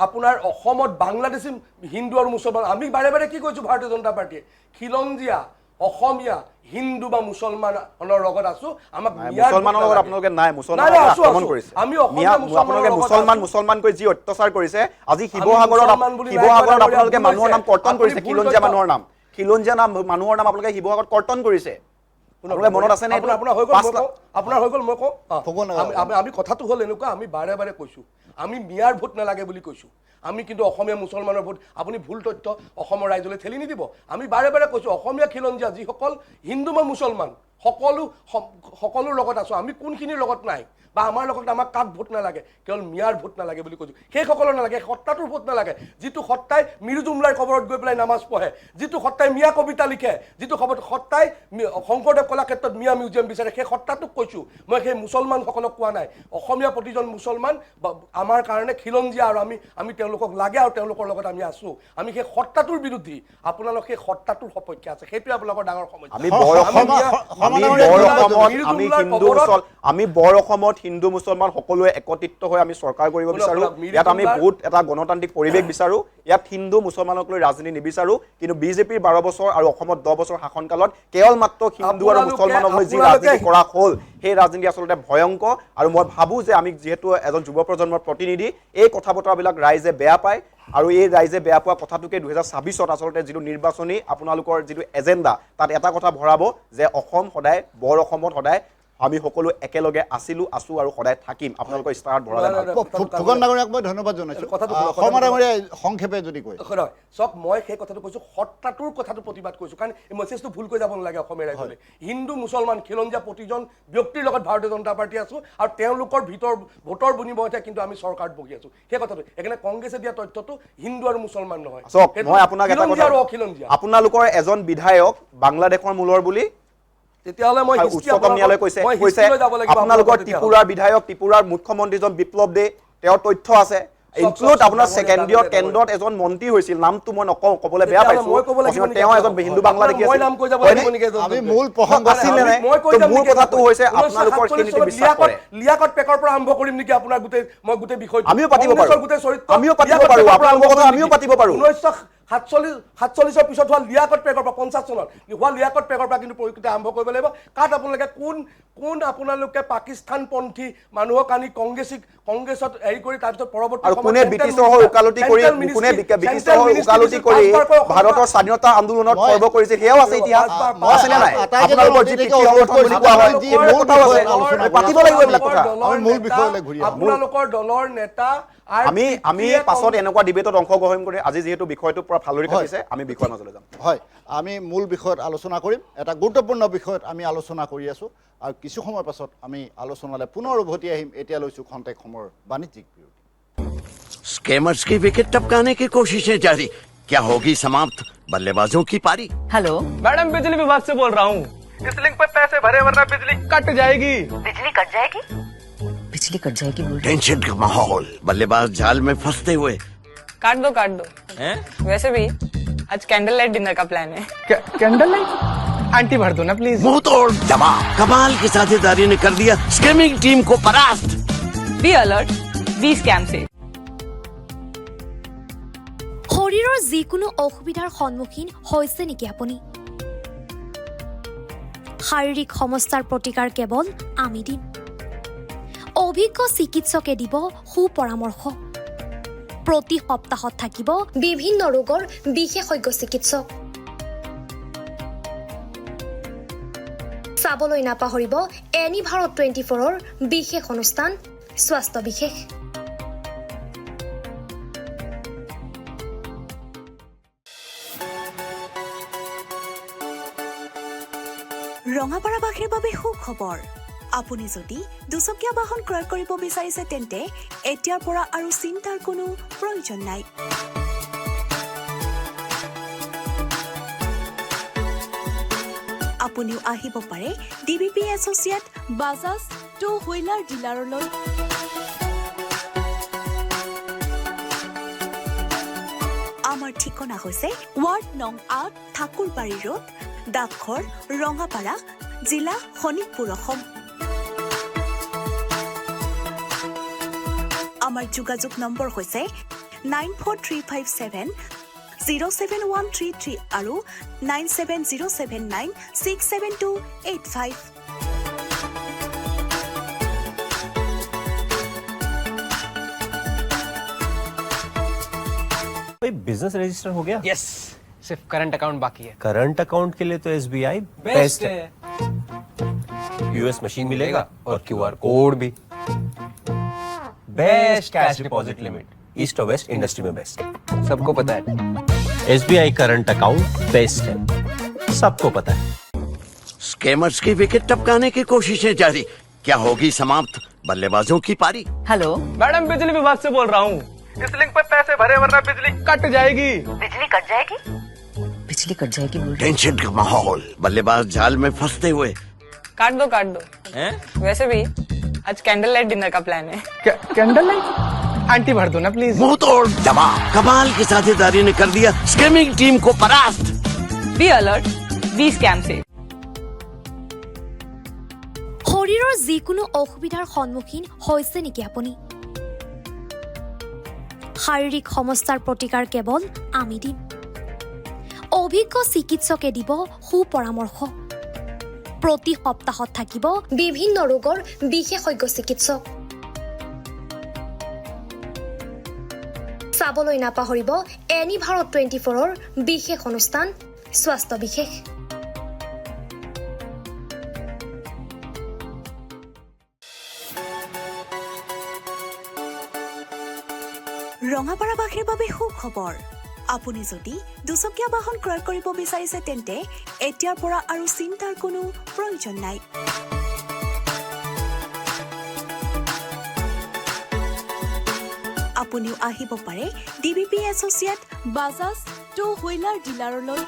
আপোনাৰ অসমত বাংলাদেশী হিন্দু আৰু মুছলমান, আমি বাৰে বাৰে কি কৈছোঁ, ভাৰতীয় জনতা পাৰ্টীয়ে খিলঞ্জীয়া অসমীয়া হিন্দু বা মুছলমানৰ লগত আছোঁ, আমাক মুছলমানৰ লগত আপোনালোকে নাই, মুছলমানৰ আক্ৰমণ কৰিছে, আপোনালোকে মুছলমান কৈ যি অত্যাচাৰ কৰিছে। আজি শিৱসাগৰত আপোনালোকে মানুহৰ নাম কৰ্তন কৰিছে, খিলঞ্জীয়া মানুহৰ নাম আপোনালোকে শিৱসাগৰত কৰ্তন কৰিছে, মনত আছে নে? আপোনাৰ হৈ গ'ল, মই কওঁ আমি কথাটো হ'ল এনেকুৱা, আমি বাৰে বাৰে কৈছোঁ আমি মিয়াৰ ভোট নালাগে বুলি কৈছোঁ, আমি কিন্তু অসমীয়া মুছলমানৰ ভোট, আপুনি ভুল তথ্য অসমৰ ৰাইজলৈ ঠেলি নিদিব। আমি বাৰে বাৰে কৈছোঁ অসমীয়া খিলঞ্জীয়া যিসকল হিন্দু বা মুছলমান সকলোৰ লগত আছোঁ, আমি কোনখিনিৰ লগত নাই বা আমাৰ লগত আমাক কাক ভোট নালাগে, কেৱল মিয়াৰ ভোট নালাগে বুলি কৈছোঁ। সেইসকলৰ নালাগে, সত্তাটোৰ ভোট নালাগে, যিটো সত্তাই মিৰু জুমলাৰ কবৰত গৈ পেলাই নামাজ পঢ়ে, যিটো সত্তাই মিয়া কবিতা লিখে, যিটো সত্তাই শংকৰদেৱ কলাক্ষেত্ৰত মিয়া মিউজিয়াম বিচাৰে, সেই সত্তাটোক কৈছোঁ মই, সেই মুছলমানসকলক কোৱা নাই। অসমীয়া প্ৰতিজন মুছলমান আমাৰ কাৰণে খিলঞ্জীয়া, আৰু আমি তেওঁলোকক লাগে আৰু তেওঁলোকৰ লগত আমি আছোঁ। আমি সেই সত্তাটোৰ বিৰোধী, আপোনালোক সেই সত্তাটোৰ সপক্ষে আছে, সেইটোৱে আপোনালোকৰ ডাঙৰ সমস্যা। আমি বৰ অসমত হিন্দু মুছলমান সকলোৱে একত্ৰিত হৈ আমি চৰকাৰ কৰিব বিচাৰোঁ। ইয়াত আমি বহুত এটা গণতান্ত্ৰিক পৰিৱেশ বিচাৰোঁ, ইয়াত হিন্দু মুছলমানক লৈ ৰাজনীতি নিবিচাৰোঁ। কিন্তু বিজেপিৰ 12 বছৰ আৰু অসমত 10 বছৰ শাসনকালত কেৱল মাত্ৰ হিন্দু আৰু মুছলমানক লৈ যি ৰাজনীতি কৰা হ'ল, সেই ৰাজনীতি আচলতে ভয়ংকৰ। আৰু মই ভাবোঁ যে আমি যিহেতু এজন যুৱ প্ৰজন্মৰ প্ৰতিনিধি, এই কথা বতৰাবিলাক ৰাইজে বেয়া পায়, আৰু এই ৰাইজে বেয়া পোৱা কথাটোকে 2026ত আচলতে যিটো নিৰ্বাচনী আপোনালোকৰ যিটো এজেণ্ডা, তাত এটা কথা ভৰাব যে অসম সদায়, বৰ অসমত সদায় আমি সকলো একেলগে আছোঁ আৰু সদায় থাকিম। আপোনালোকৰ ইস্তাহাৰত ভৰালে ফুকন ডাঙৰীয়াক মই ধন্যবাদ জনাইছোঁ। শৰ্মা ডাঙৰীয়াই সংক্ষেপে যদি কয় চব, মই সেই কথাটো কৈছোঁ, সত্তাটোৰ কথাটো প্ৰতিবাদ কৰিছোঁ, কাৰণ এই মেছেজটো ভুল কৰি যাব নালাগে অসমীয়া ৰাইজলৈ। হিন্দু মুছলমান খিলঞ্জীয়া প্ৰতিজন ব্যক্তিৰ লগত ভাৰতীয় জনতা পাৰ্টী আছোঁ, আৰু তেওঁলোকৰ ভোটৰ বিনিময়তে কিন্তু আমি চৰকাৰত বহি আছোঁ, সেই কথাটো। সেইকাৰণে কংগ্ৰেছে দিয়া তথ্যটো হিন্দু আৰু মুছলমান নহয়, মই আপোনাক এটা কথা, আপোনালোকৰ এজন বিধায়ক বাংলাদেশৰ মূলৰ বুলি তেতিয়াহ'লে মই উচ্চতম ন্যায়ালয়ে কৈছে আপোনালোকৰ ত্ৰিপুৰাৰ বিধায়ক, ত্ৰিপুৰাৰ মুখ্যমন্ত্ৰীজন বিপ্লৱ দে, তেওঁৰ তথ্য আছে। ইনক্লুড আপোনাৰ কেন্দ্ৰত এজন মন্ত্ৰী হৈছিল, নামটো মই নকওঁ, ক'বলৈ বেয়া পাইছোঁ, তেওঁ এজন হিন্দু বাংলাদেশী আছিল। মোৰ কথাটো হৈছে আপোনালোকৰ সেইখিনি বিশ্বাস কৰে। লিয়াকত পেকৰ পৰা আৰম্ভ কৰিম নেকি আপোনাৰ গোটেই বিষয়টো? আমিও পাতিব পাৰোঁ, আপোনালোকৰ কথা আমিও পাতিব পাৰোঁ। 47 পিছত হোৱা লিয়াকত পেগৰ পৰা 50 চনত হোৱা লিয়াকত পেগৰ পৰা কিন্তু প্ৰক্ৰিয়া আৰম্ভ কৰিব লাগিব কাত আপোনালোকে কোন আপোনালোকে পাকিস্তানপন্থী মানুহক আনি কংগ্ৰেছত হেৰি কৰি তাৰপিছত পৰৱৰ্তী আৰু কোনে ব্ৰিটিছৰ হৈ উকালতি কৰি ভাৰতৰ স্বাধীনতা আন্দোলনত সৰ্ব কৰিছে সেয়াও আছে ইতিহাস আছে নে নাই আপোনালোকৰ যি পিতৃ সংগঠন বুলি কোৱা হয় পাতিব লাগিব এইবিলাক কথা আপোনালোকৰ দলৰ নেতা আমি পাছত এনেকুৱা ডিবেটত অংশগ্ৰহণ কৰি আজি যিহেতু বিষয়টো পৰা ফালৰি কাটিছে আমি বিষয়ৰ মাজলৈ যাম হয় আমি মূল বিষয়ত আলোচনা কৰিম এটা গুৰুত্বপূৰ্ণ বিষয়ত আমি আলোচনা কৰি আছো আৰু কিছু সময়ৰ পাছত আমি আলোচনালৈ পুনৰ উভতি আহিম এতিয়া লৈছো খন্তেক সময়ৰ বাণিজ্যিক বিৰতি स्कैमर्स की विकेट टपकाने की कोशिशें जारी क्या होगी समाप्त बल्लेबाजों की पारी हेलो मैडम बिजली विभाग से बोल रहा हूँ इस लिंक पे पैसे भरे वरना बिजली कट जाएगी बिजली कट जाएगी बिजली कट जाएगी बोल टेंशन का माहौल बल्लेबाज जाल में फंसते हुए काट दो वैसे भी आज कैंडल लाइट डिनर का प्लान है कैंडल लाइट आंटी भर दो ना प्लीज मुंह तोड़ जवाब कमाल की साझेदारी ने कर दिया स्कैमिंग टीम को परास्त बी अलर्ट बी स्कैम से শৰীৰৰ যিকোনো অসুবিধাৰ সন্মুখীন হৈছে নেকি আপুনি শাৰীৰিক সমস্যাৰ প্ৰতিকাৰ কেৱল আমি দিম অভিজ্ঞ চিকিৎসকে দিব সুপৰামৰ্শ প্ৰতি সপ্তাহত থাকিব বিভিন্ন ৰোগৰ বিশেষজ্ঞ চিকিৎসক চাবলৈ নাপাহৰিব এনি ভাৰত 24ৰ বিশেষ অনুষ্ঠান স্বাস্থ্য বিশেষ ৰঙাপাৰাবাসীৰ বাবে সুখবৰ আপুনি যদি দুচকীয়া বাহন ক্ৰয় কৰিব বিচাৰিছে তেন্তে এতিয়াৰ পৰা আৰু চিন্তাৰ কোনো প্ৰয়োজন নাই আপুনিও আহিব পাৰে DBP associate Bajaj two wheeler ডিলাৰলৈ আমাৰ ঠিকনা হৈছে ৱাৰ্ড নং ৮ ঠাকুৰবাৰী ৰোড ডাকঘৰ ৰঙাপাৰা জিলা শোণিতপুৰ অসম আমাৰ যোগাযোগ নম্বৰ হৈছে 9435707133 আৰু 9707967285 बिजनेस रजिस्टर हो गया यस सिर्फ करंट अकाउंट बाकी है करंट अकाउंट के लिए तो SBI बेस्ट है यूएस मशीन मिलेगा और QR कोड भी best cash deposit limit east और वेस्ट इंडस्ट्री में बेस्ट सबको पता है SBI करंट अकाउंट बेस्ट है सबको पता है स्कैमर्स की विकेट टपकाने की कोशिशें जारी क्या होगी समाप्त बल्लेबाजों की पारी हेलो मैडम बिजली विभाग से बोल रहा हूँ इस लिंक पे पैसे भरे वरना बिजली कट जाएगी बिजली कट जाएगी बिजली कट जाएगी बोल टेंशन का माहौल बल्लेबाज जाल में फंसते हुए काट दो वैसे भी आज कैंडल लाइट डिनर का प्लान है कैंडल लाइट आंटी भर दो ना प्लीज मुंह तोड़ जवाब कमाल की साझेदारी ने कर दिया स्कैमिंग टीम को परास्त बी अलर्ट बी स्कैम से শৰীৰৰ যিকোনো অসুবিধাৰ সন্মুখীন হৈছে নেকি আপুনি শাৰীৰিক সমস্যাৰ প্ৰতিকাৰ কেৱল আমি দিম অভিজ্ঞ চিকিৎসকে দিব সুপৰামৰ্শ প্ৰতি সপ্তাহত থাকিব বিভিন্ন ৰোগৰ বিশেষজ্ঞ চিকিৎসক চাবলৈ নাপাহৰিব এনি ভাৰত 24ৰ বিশেষ অনুষ্ঠান স্বাস্থ্য বিশেষ ৰঙাপাৰাবাসীৰ বাবে সুখবৰ আপুনি যদি দুচকীয়া বাহন ক্ৰয় কৰিব বিচাৰিছে তেন্তে এতিয়াৰ পৰা আৰু চিন্তাৰ কোনো প্ৰয়োজন নাই আপুনিও আহিব পাৰে DBP associate Bajaj two wheeler ডিলাৰলৈ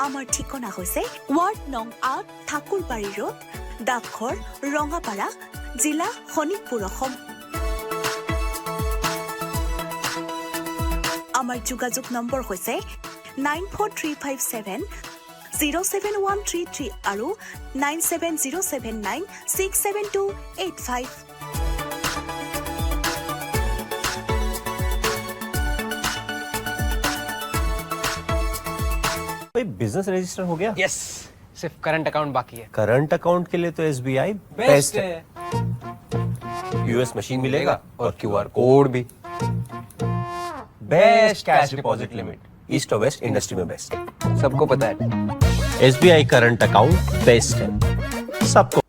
আমাৰ ঠিকনা হৈছে ৱাৰ্ড নং ৮ ঠাকুৰবাৰী ৰোড ডাকঘৰ ৰঙাপাৰা জিলা শোণিতপুৰ অসম আমাৰ যোগাযোগ নম্বৰ হৈছে 9435707133 আৰু 9707967285 बिजनेस रजिस्टर हो गया? यस, सिर्फ करंट अकाउंट बाकी है। करंट अकाउंट के लिए तो SBI बेस्ट है। US मशीन मिलेगा और QR कोड भी। Best cash deposit limit, east और वेस्ट इंडस्ट्री में बेस्ट। सबको पता है। SBI करंट अकाउंट बेस्ट है सबको।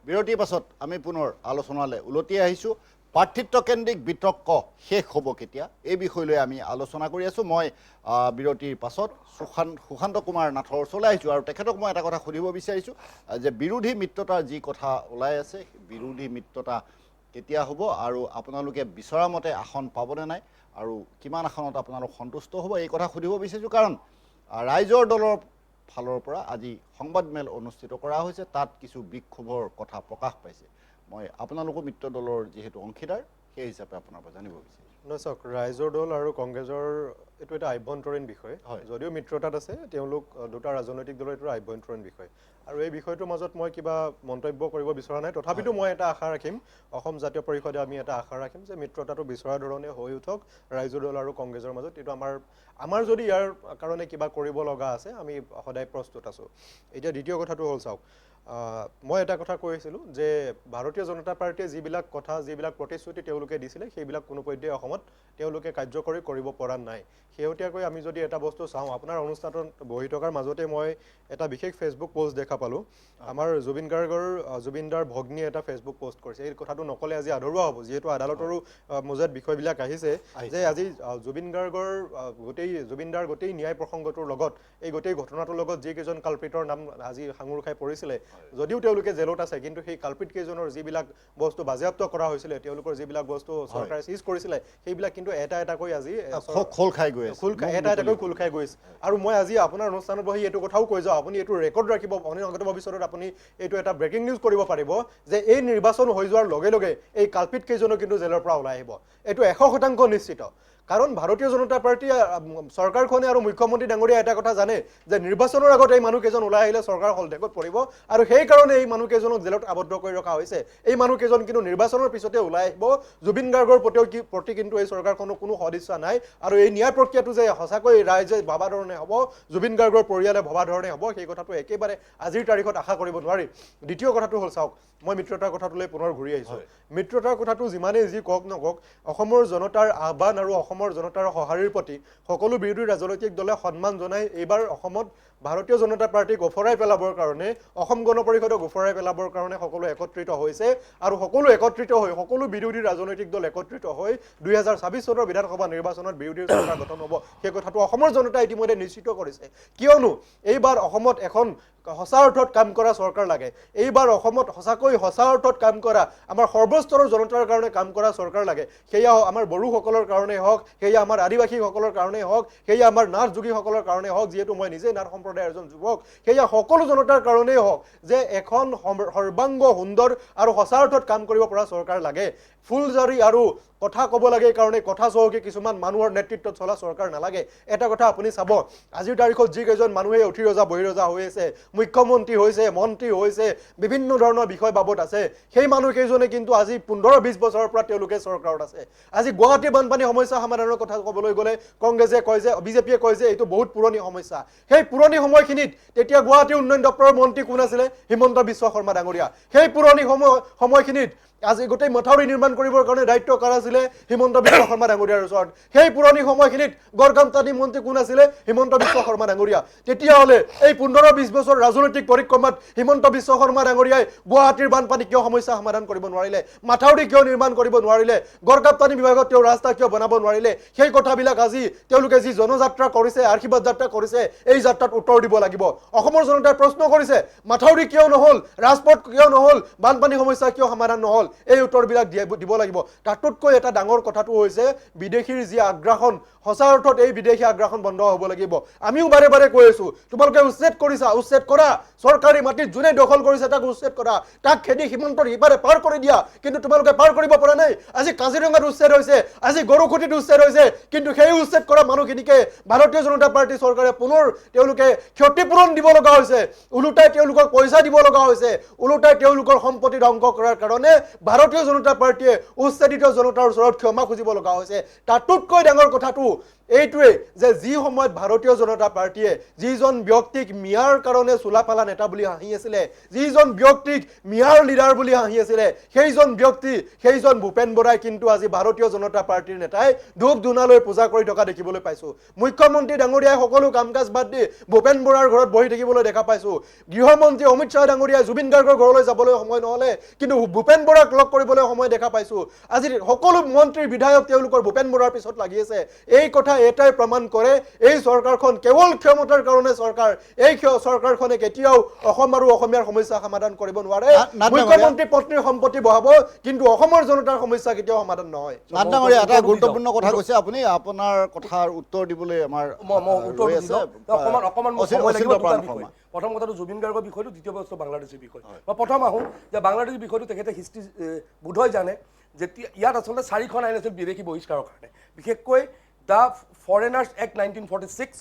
বিৰতিৰ পাছত আমি পুনৰ আলোচনালৈ উলটি আহিছোঁ। পাৰ্থিত্বকেন্দ্ৰিক বিতৰ্ক শেষ হ'ব কেতিয়া, এই বিষয় লৈ আমি আলোচনা কৰি আছোঁ। মই বিৰতিৰ পাছত সুশান্ত কুমাৰ নাথৰ ওচৰলৈ আহিছোঁ আৰু তেখেতক মই এটা কথা সুধিব বিচাৰিছোঁ যে বিৰোধী মিত্ৰতাৰ যি কথা ওলাই আছে, বিৰোধী মিত্ৰতা কেতিয়া হ'ব আৰু আপোনালোকে বিচৰা মতে আসন পাবনে নাই আৰু কিমান আসনত আপোনালোক সন্তুষ্ট হ'ব, এই কথা সুধিব বিচাৰিছোঁ। কাৰণ ৰাইজৰ দলৰ ফালৰ পৰা আজি সংবাদমেল অনুষ্ঠিত কৰা হৈছে, তাত কিছু বিক্ষোভৰ কথা প্ৰকাশ পাইছে। মই আপোনালোকৰ মিত্ৰ দলৰ যিহেতু অংশীদাৰ, সেই হিচাপে আপোনাৰ পৰা জানিব বিচাৰিছোঁ। নহয় চাওক, ৰাইজৰ দল আৰু কংগ্ৰেছৰ এইটো এটা আভ্যন্তৰীণ বিষয়। যদিও মিত্ৰতাত আছে, তেওঁলোক দুটা ৰাজনৈতিক দলৰ এইটো আভ্যন্তৰীণ বিষয় আৰু এই বিষয়টোৰ মাজত মই কিবা মন্তব্য কৰিব বিচৰা নাই। তথাপিতো মই এটা আশা ৰাখিম, অসম জাতীয় পৰিষদে আমি এটা আশা ৰাখিম যে মিত্ৰতাটো বিচৰা ধৰণে হৈ উঠক ৰাইজৰ দল আৰু কংগ্ৰেছৰ মাজত। এইটো আমাৰ যদি ইয়াৰ কাৰণে কিবা কৰিব লগা আছে, আমি সদায় প্ৰস্তুত আছোঁ। এতিয়া দ্বিতীয় কথাটো হ'ল চাওক, মই এটা কথা কৈছিলোঁ যে ভাৰতীয় জনতা পাৰ্টীয়ে যিবিলাক কথা, যিবিলাক প্ৰতিশ্ৰুতি তেওঁলোকে দিছিলে, সেইবিলাক কোনোপধ্যেই অসমত তেওঁলোকে কাৰ্যকৰী কৰিব পৰা নাই। শেহতীয়াকৈ আমি যদি এটা বস্তু চাওঁ, আপোনাৰ অনুষ্ঠানত বহি থকাৰ মাজতে মই এটা বিশেষ ফেচবুক পোষ্ট দেখা পালোঁ। আমাৰ জুবিনদাৰ ভগ্নীয়ে এটা ফেচবুক পোষ্ট কৰিছে। এই কথাটো নক'লে আজি আধৰুৱা হ'ব, যিহেতু আদালতৰো মজিয়াত বিষয়বিলাক আহিছে যে আজি জুবিনদাৰ গোটেই ন্যায় প্ৰসংগটোৰ লগত, এই গোটেই ঘটনাটোৰ লগত যিকেইজন কালপিতৰ নাম আজি সাঙুৰ খাই পৰিছিলে, যদিও তেওঁলোকে জেলত আছে, কিন্তু সেই কালপিত কেইজনৰ যিবিলাক বস্তু বাজেয়াপ্ত কৰা হৈছিলে, তেওঁলোকৰ যিবিলাক বস্তু চৰকাৰে চিজ কৰিছিলে, সেইবিলাক কিন্তু এটা এটাকৈ আজি খোল খাই গৈছে। আৰু মই আজি আপোনাৰ অনুষ্ঠানত বহি এইটো কথাও কৈ যাওঁ, আপুনি এইটো ৰেকৰ্ড ৰাখিব, অনাগত ভৱিষ্যতত আপুনি এইটো এটা ব্ৰেকিং নিউজ কৰিব পাৰিব যে এই নিৰ্বাচন হৈ যোৱাৰ লগে লগে এই কালপিত কেইজনো কিন্তু জেলৰ পৰা ওলাই আহিব। এইটো 100% নিশ্চিত। কাৰণ ভাৰতীয় জনতা পাৰ্টী চৰকাৰখনে আৰু মুখ্যমন্ত্ৰী ডাঙৰীয়া এটা কথা জানে যে নিৰ্বাচনৰ আগত এই মানুহকেইজন ওলাই আহিলে চৰকাৰ হলধেকত পৰিব, আৰু সেইকাৰণে এই মানুহকেইজনক জেলত আবদ্ধ কৰি ৰখা হৈছে। এই মানুহকেইজন কিন্তু নিৰ্বাচনৰ পিছতে ওলাই আহিব। জুবিন গাৰ্গৰ প্ৰতি কিন্তু এই চৰকাৰখনৰ কোনো সদিচ্ছা নাই, আৰু এই ন্যায় প্ৰক্ৰিয়াটো যে সঁচাকৈ ৰাইজে ভবা ধৰণে হ'ব, জুবিন গাৰ্গৰ পৰিয়ালে ভবা ধৰণে হ'ব, সেই কথাটো একেবাৰে আজিৰ তাৰিখত আশা কৰিব নোৱাৰি। দ্বিতীয় কথাটো হ'ল চাওক, মই মিত্ৰতাৰ কথাটোলৈ পুনৰ ঘূৰি আহিছোঁ। মিত্ৰতাৰ কথাটো যিমানেই যি কওক নকওক, অসমৰ জনতাৰ আহ্বান আৰু অসমৰ জনতাৰ সঁহাৰিৰ প্ৰতি সকলো বিৰোধী ৰাজনৈতিক দলে সন্মান জনাই এইবাৰ অসমত ভাৰতীয় জনতা পাৰ্টীক ওফৰাই পেলাবৰ কাৰণে, অসম গণ পৰিষদক ওফৰাই পেলাবৰ কাৰণে সকলো একত্ৰিত হৈছে, আৰু সকলো একত্ৰিত হৈ, সকলো বিৰোধী ৰাজনৈতিক দল একত্ৰিত হৈ 2026 চনৰ বিধানসভা নিৰ্বাচনত বিৰোধী চৰকাৰ গঠন হ'ব, সেই কথাটো অসমৰ জনতাই ইতিমধ্যে নিশ্চিত কৰিছে। কিয়নো এইবাৰ অসমত এখন সঁচা অৰ্থত কাম কৰা চৰকাৰ লাগে। এইবাৰ অসমত সঁচাকৈ সঁচা অৰ্থত কাম কৰা, আমাৰ সৰ্বস্তৰৰ জনতাৰ কাৰণে কাম কৰা চৰকাৰ লাগে। সেয়া আমাৰ বড়োসকলৰ কাৰণেই হওক, সেয়া আমাৰ আদিবাসীসকলৰ কাৰণেই হওক, সেয়া আমাৰ নাথ যোগীসকলৰ কাৰণেই হওক, যিহেতু মই নিজে নাথ সম্প্ৰদায়ৰ এজন যুৱক, সেয়া সকলো জনতাৰ কাৰণেই হওক, যে এখন সৰ্বাংগ সুন্দৰ আৰু সঁচা অৰ্থত কাম কৰিব পৰা চৰকাৰ লাগে। ফুলজাৰি আৰু কথা ক'ব লাগে কাৰণে কথা চহকী কিছুমান মানুহৰ নেতৃত্বত চলা চৰকাৰ নালাগে। এটা কথা আপুনি চাব, আজিৰ তাৰিখত যিকেইজন মানুহে উঠি ৰজা বহি ৰজা হৈ আছে, মুখ্যমন্ত্ৰী হৈছে, মন্ত্ৰী হৈছে, বিভিন্ন ধৰণৰ বিষয় বাবদ আছে, সেই মানুহকেইজনে কিন্তু আজি 15-20 বছৰৰ পৰা তেওঁলোকে চৰকাৰত আছে। আজি গুৱাহাটী বানপানী সমস্যা সমাধানৰ কথা ক'বলৈ গ'লে কংগ্ৰেছে কয় যে, বিজেপিয়ে কয় যে এইটো বহুত পুৰণি সমস্যা। সেই পুৰণি সময়খিনিত তেতিয়া গুৱাহাটী উন্নয়ন দপ্তৰৰ মন্ত্ৰী কোন আছিলে? হিমন্ত বিশ্ব শৰ্মা ডাঙৰীয়া। সেই পুৰণি সময়খিনিত আজি গোটেই মথাউৰি নিৰ্মাণ কৰিবৰ কাৰণে দায়িত্ব কাৰ আছিলে? হিমন্ত বিশ্ব শৰ্মা ডাঙৰীয়াৰ ওচৰত। সেই পুৰণি সময়খিনিত গড়গাঁওতানি মন্ত্ৰী কোন আছিলে? হিমন্ত বিশ্ব শৰ্মা ডাঙৰীয়া। তেতিয়াহ'লে এই 15-20 বছৰ ৰাজনৈতিক পৰিক্ৰমাত হিমন্ত বিশ্ব শৰ্মা ডাঙৰীয়াই গুৱাহাটীৰ বানপানী কিয় সমস্যা সমাধান কৰিব নোৱাৰিলে? মাথাউৰি কিয় নিৰ্মাণ কৰিব নোৱাৰিলে? গড়গাঁওতানি বিভাগত তেওঁ ৰাস্তা কিয় বনাব নোৱাৰিলে? সেই কথাবিলাক আজি তেওঁলোকে যি জনযাত্ৰা কৰিছে, আশীৰ্বাদ যাত্ৰা কৰিছে, এই যাত্ৰাত উত্তৰ দিব লাগিব। অসমৰ জনতাই প্ৰশ্ন কৰিছে, মাথাউৰি কিয় নহ'ল? ৰাজপথ কিয় নহ'ল? বানপানী সমস্যা কিয় সমাধান নহ'ল? এই উত্তৰবিলাক দিব লাগিব। তাতোতকৈ এটা ডাঙৰ কথাটো হৈছে বিদেশীৰ যি আগ্ৰাসন, সঁচা অৰ্থত এই বিদেশী আগ্ৰাসন বন্ধ হ'ব লাগিব। আমিও বাৰে বাৰে কৈ আছোঁ, তোমালোকে উচ্ছেদ কৰিছা, উচ্ছেদ কৰা। চৰকাৰী মাটিত যোনে দখল কৰিছে তাক উচ্ছেদ কৰা, তাক খেদি সীমান্তৰ সিপাৰে পাৰ কৰি দিয়া, কিন্তু তোমালোকে পাৰ কৰিব পৰা নাই। আজি কাজিৰঙাত উচ্ছেদ হৈছে, আজি গৰুখুটিত উচ্ছেদ হৈছে, কিন্তু সেই উচ্ছেদ কৰা মানুহখিনিকে ভাৰতীয় জনতা পাৰ্টী চৰকাৰে পুনৰ তেওঁলোকে ক্ষতিপূৰণ দিব লগা হৈছে, ওলোটাই তেওঁলোকক পইচা দিব লগা হৈছে, ওলোটাই তেওঁলোকৰ সম্পত্তি ধ্বংস কৰাৰ কাৰণে ভাৰতীয় জনতা পাৰ্টীয়ে উচ্ছেদিত জনতাৰ ওচৰত ক্ষমা খুজিব লগা হৈছে। তাতোতকৈ ডাঙৰ কথাটো এইটোৱে যে যি সময়ত ভাৰতীয় জনতা পাৰ্টীয়ে যিজন ব্যক্তিক মিয়াৰ কাৰণে চোলাফালা নেতা বুলি হাঁহি আছিলে, যিজন ব্যক্তিক মিয়াৰ লিডাৰ বুলি হাঁহি আছিলে, সেইজন ভূপেন বৰাই কিন্তু আজি ভাৰতীয় জনতা পাৰ্টীৰ নেতাই ধূপ ধূনালৈ পূজা কৰি থকা দেখিবলৈ পাইছোঁ। মুখ্যমন্ত্ৰী ডাঙৰীয়াই সকলো কাম কাজ বাদ দি ভূপেন বৰাৰ ঘৰত বহি থাকিবলৈ দেখা পাইছোঁ। গৃহমন্ত্ৰী অমিত শ্বাহ ডাঙৰীয়াই জুবিন গাৰ্গৰ ঘৰলৈ যাবলৈ সময় নহ'লে কিন্তু ভূপেন বৰাক লগ কৰিবলৈ সময় দেখা পাইছোঁ। আজি সকলো মন্ত্ৰী বিধায়ক তেওঁলোকৰ ভূপেন বৰাৰ পিছত লাগি আছে। এই কথা এটাই প্ৰমাণ কৰে এই চৰকাৰখন কেৱল ক্ষমতাৰ কাৰণে চৰকাৰ। এই চৰকাৰখনে কেতিয়াও অসম আৰু অসমীয়াৰ সমস্যা সমাধান কৰিব নোৱাৰে। মুখ্যমন্ত্ৰী পত্নীৰ সম্পত্তি বহাব কিন্তু অসমৰ জনতাৰ সমস্যা কেতিয়াও সমাধান নহয়। নাথ ডাঙৰীয়া এটা গুৰুত্বপূৰ্ণ কথা কৈছে আপুনি, আপোনাৰ কথাৰ উত্তৰ দিবলৈ আমাৰ প্ৰথম কথাটো জুবিন গাৰ্গৰ বিষয়টো, দ্বিতীয় বস্তু বাংলাদেশীৰ বিষয়। মই প্ৰথম আহোঁ যে বাংলাদেশী বিষয়টো তেখেতে হিষ্ট্ৰী বোধহয় জানে যেতিয়া ইয়াত আচলতে 4খন আইন আছিল বিদেশী বহিষ্কাৰৰ কাৰণে, বিশেষকৈ the foreigners act 1946,